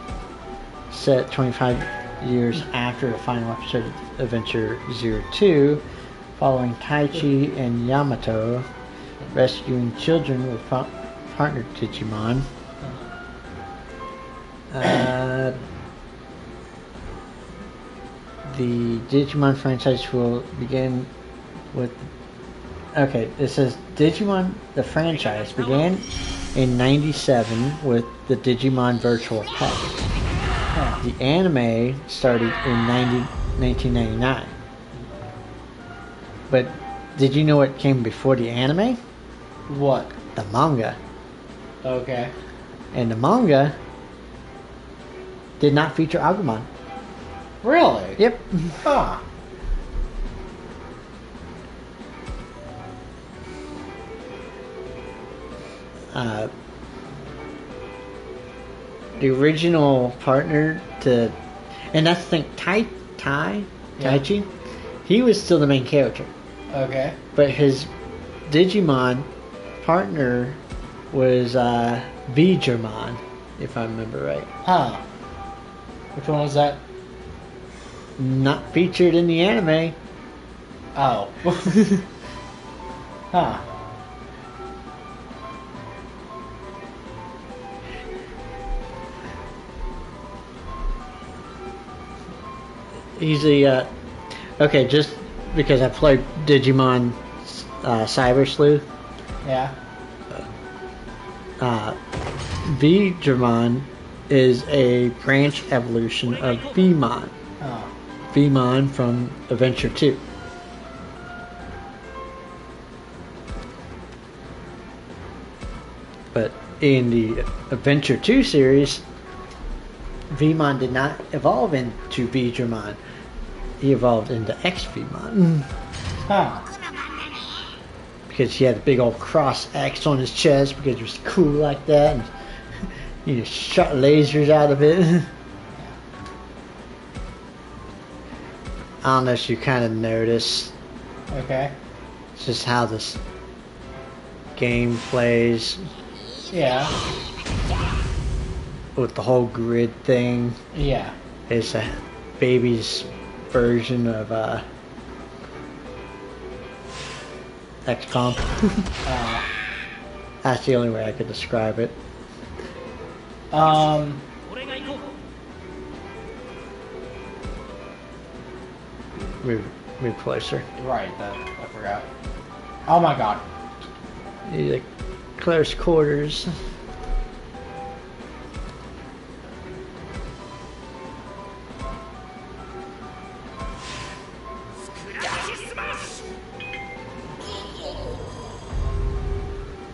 S1: set 25 years after the final episode of Adventure 02, following Taichi and Yamato rescuing children with partner Digimon. The Digimon franchise will begin with... Okay, it says Digimon, the franchise, began in 97 with the Digimon Virtual Pet. The anime started in 1999. But did you know what came before the anime?
S2: What?
S1: The manga.
S2: Okay.
S1: And the manga did not feature Agumon.
S2: Really?
S1: Yep.
S2: Huh.
S1: The original partner to, and that's the thing, Taichi, he was still the main character.
S2: Okay.
S1: But his Digimon partner was Digimon, if I remember right.
S2: Huh. Which one was that?
S1: Not featured in the anime.
S2: Oh. Huh.
S1: He's a okay, just because I played Digimon Cyber Sleuth.
S2: Yeah.
S1: Digimon is a branch evolution of Vmon.
S2: Oh.
S1: Vmon from Adventure 2. But in the Adventure 2 series, Vmon did not evolve into Digimon. He evolved into X-Vmon.
S2: Huh.
S1: Because he had a big old cross X on his chest because he was cool like that. And he just shot lasers out of it. I don't know if you kind of noticed.
S2: Okay.
S1: It's just how this game plays
S2: Yeah.
S1: with the whole grid thing.
S2: Yeah.
S1: It's a baby's version of XCOM. That's the only way I could describe it. Move closer.
S2: Right, that I forgot. Oh my god.
S1: Need like close quarters.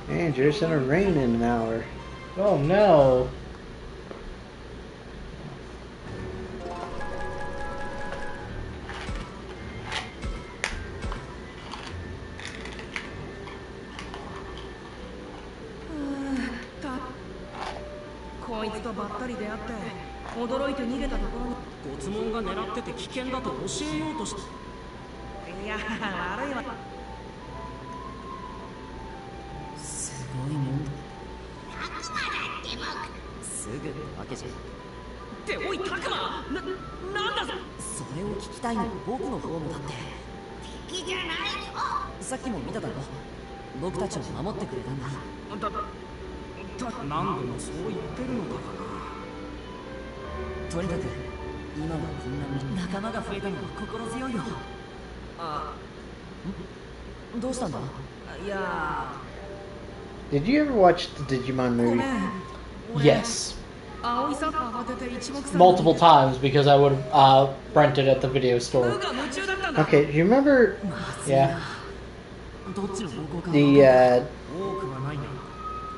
S1: Andrew, it's gonna rain in an hour.
S2: Oh no.
S5: こいつとばったり出会って驚いて逃げたところにごつもんが狙ってて危険だと教えようとしていや悪いわすごいもんすぐってわけじゃっておいタクマなんだぞそれを聞きたいのは僕のホームだって敵じゃないぞさっきも見ただろ僕たちを守ってくれたんだ何度もそう言ってるのだからとにかく今はこんなに仲間が増えたのは心強いよどうしたんだいや
S1: Did you ever watch the Digimon
S5: ご
S1: movie?
S5: めん
S2: Yes.
S5: 青いサッカー当てて一目散
S2: Multiple times because I would have rented at the video
S5: 僕
S2: store.
S5: が夢中だったんだ
S1: Okay, do you remember
S2: Yeah.
S5: どっちの方向か
S1: the
S5: 多くはないな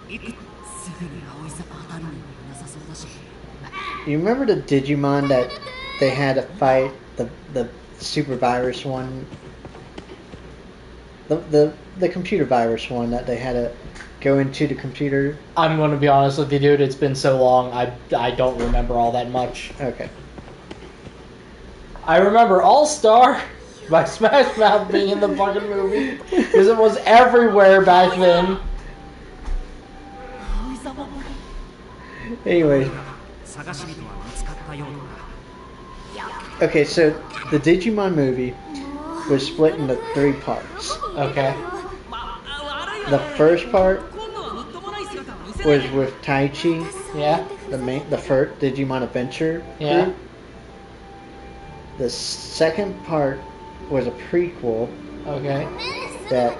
S5: いくすぐに青いサッカー当たるのになさそう
S1: You remember the Digimon that they had to fight, the super virus one, the computer virus one that they had to go into the computer?
S2: I'm going to be honest with you, dude. It's been so long, I don't remember all that much.
S1: Okay.
S2: I remember All Star by Smash Mouth being in the fucking movie because it was everywhere back then.
S1: Anyway. Okay, so the Digimon movie was split into 3 parts.
S2: Okay.
S1: The first part was with Taichi,
S2: Yeah.
S1: the first Digimon Adventure
S2: Yeah.
S1: group. The second part was a prequel
S2: Okay.
S1: that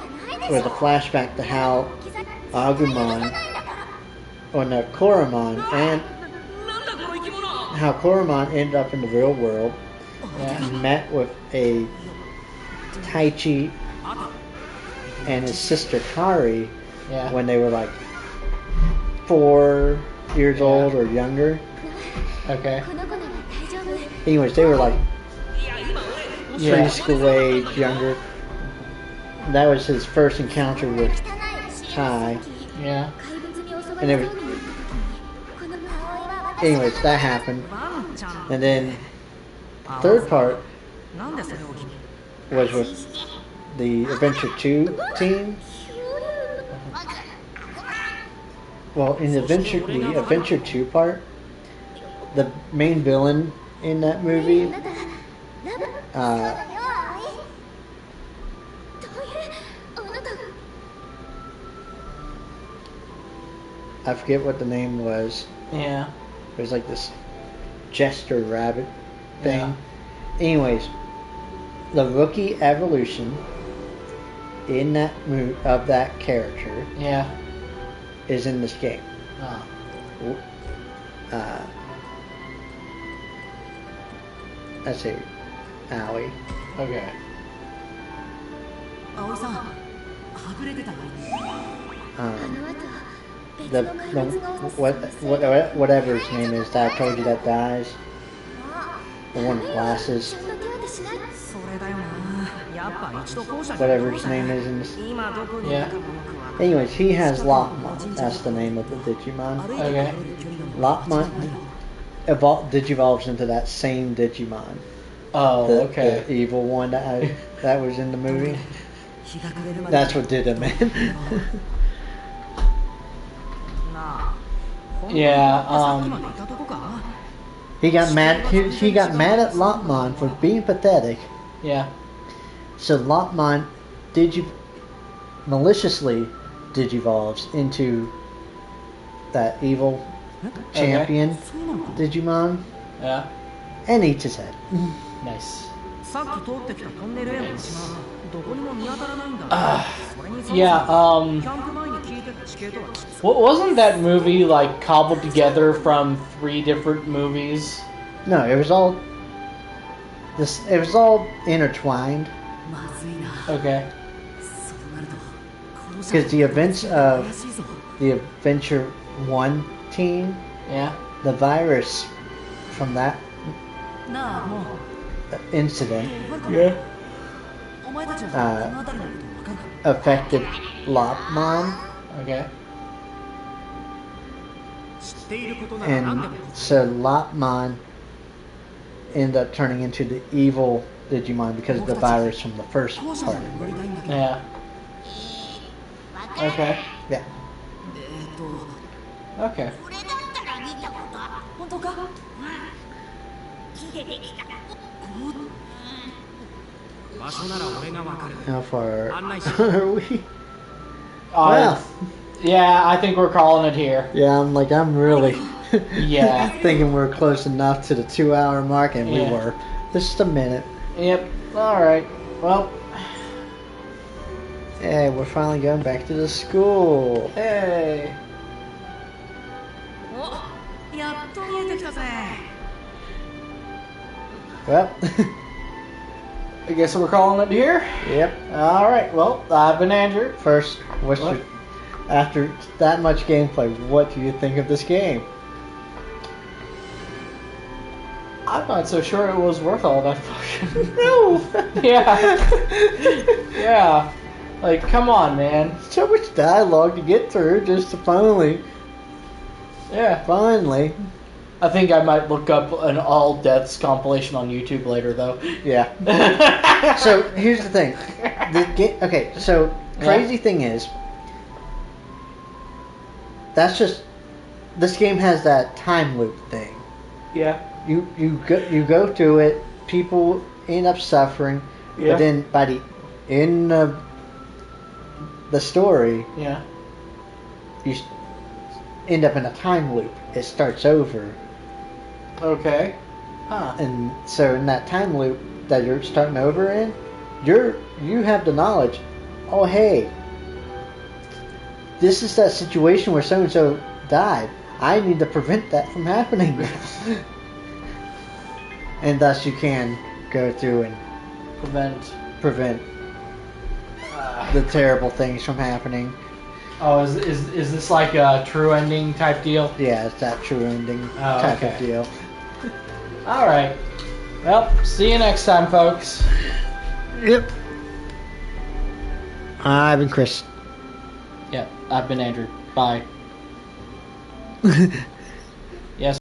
S1: was a flashback to how Agumon, or no, Koromon, and how Koromon ended up in the real world
S2: Yeah.
S1: and met with a Taichi and his sister Kari
S2: Yeah.
S1: when they were like 4 years old or younger.
S2: Okay.
S1: Anyways, they were like
S2: Yeah.
S1: preschool age, younger. That was his first encounter with Tai.
S2: Yeah.
S1: And it was, anyways, that happened. And then the third part was with the Adventure 2 team. Well, in the Adventure 2 part, the main villain in that movie, I forget what the name was.
S2: Yeah.
S1: It was like this jester rabbit thing.
S2: Yeah.
S1: Anyways, the rookie evolution in that of that character
S2: Yeah.
S1: is in this game.
S2: Oh.
S1: Let's see, Aoi.
S2: Okay.
S1: Whatever his name is that I told you that dies. The one with glasses. Whatever his name is in this.
S2: Yeah.
S1: Anyways, he has Lopmon. That's the name of the Digimon.
S2: Okay.
S1: Lopmon digivolves into that same Digimon.
S2: Oh,
S1: The evil one that was in the movie. That's what did him in.
S2: Yeah.
S1: He got mad. He got mad at Lopmon for being pathetic.
S2: Yeah.
S1: So Lopmon maliciously digivolves into that evil champion Digimon
S2: Yeah.
S1: and eats his head.
S2: Nice. Wasn't that movie like cobbled together from 3 different movies?
S1: No, it was all intertwined.
S2: Okay.
S1: Because the events of the Adventure 1 team,
S2: Yeah.
S1: the virus from that incident
S2: Yeah.
S1: affected Lopmon,
S2: Okay.
S1: and so Lopmon ended up turning into the evil Digimon because of the virus from the first part.
S2: Yeah. Okay.
S1: Yeah.
S2: Okay.
S1: How far are we?
S2: Well. Yeah, I think we're calling it here.
S1: Yeah, I'm really
S2: Yeah.
S1: thinking we're close enough to the 2-hour mark, and we
S2: Yeah.
S1: were. Just a minute.
S2: Yep. All right. Well.
S1: Hey, we're finally going back to the school.
S2: Hey.
S1: Well,
S2: I guess we're calling it here.
S1: yep.
S2: All right. Well, I've been Andrew.
S1: First, after that much gameplay, what do you think of this game?
S2: I'm not so sure it was worth all that fucking.
S1: No.
S2: Yeah. Yeah. Like, come on, man.
S1: So much dialogue to get through just to finally.
S2: I think I might look up an all deaths compilation on YouTube later, though.
S1: Yeah. So here's the thing. Okay, so crazy thing is, that's just this game has that time loop thing.
S2: Yeah.
S1: You go through it. People end up suffering,
S2: Yeah.
S1: but then by the end of the story,
S2: Yeah.
S1: you end up in a time loop. It starts over.
S2: Okay. Huh.
S1: And so in that time loop that you're starting over in, you have the knowledge. Oh hey, this is that situation where so and so died. I need to prevent that from happening. And thus you can go through and prevent the terrible things from happening.
S2: Oh, is this like a true ending type deal?
S1: Yeah, it's that true ending
S2: Oh,
S1: type
S2: okay.
S1: of deal.
S2: All right. Well, see you next time, folks.
S1: Yep. I've been Chris.
S2: Yeah, I've been Andrew. Bye.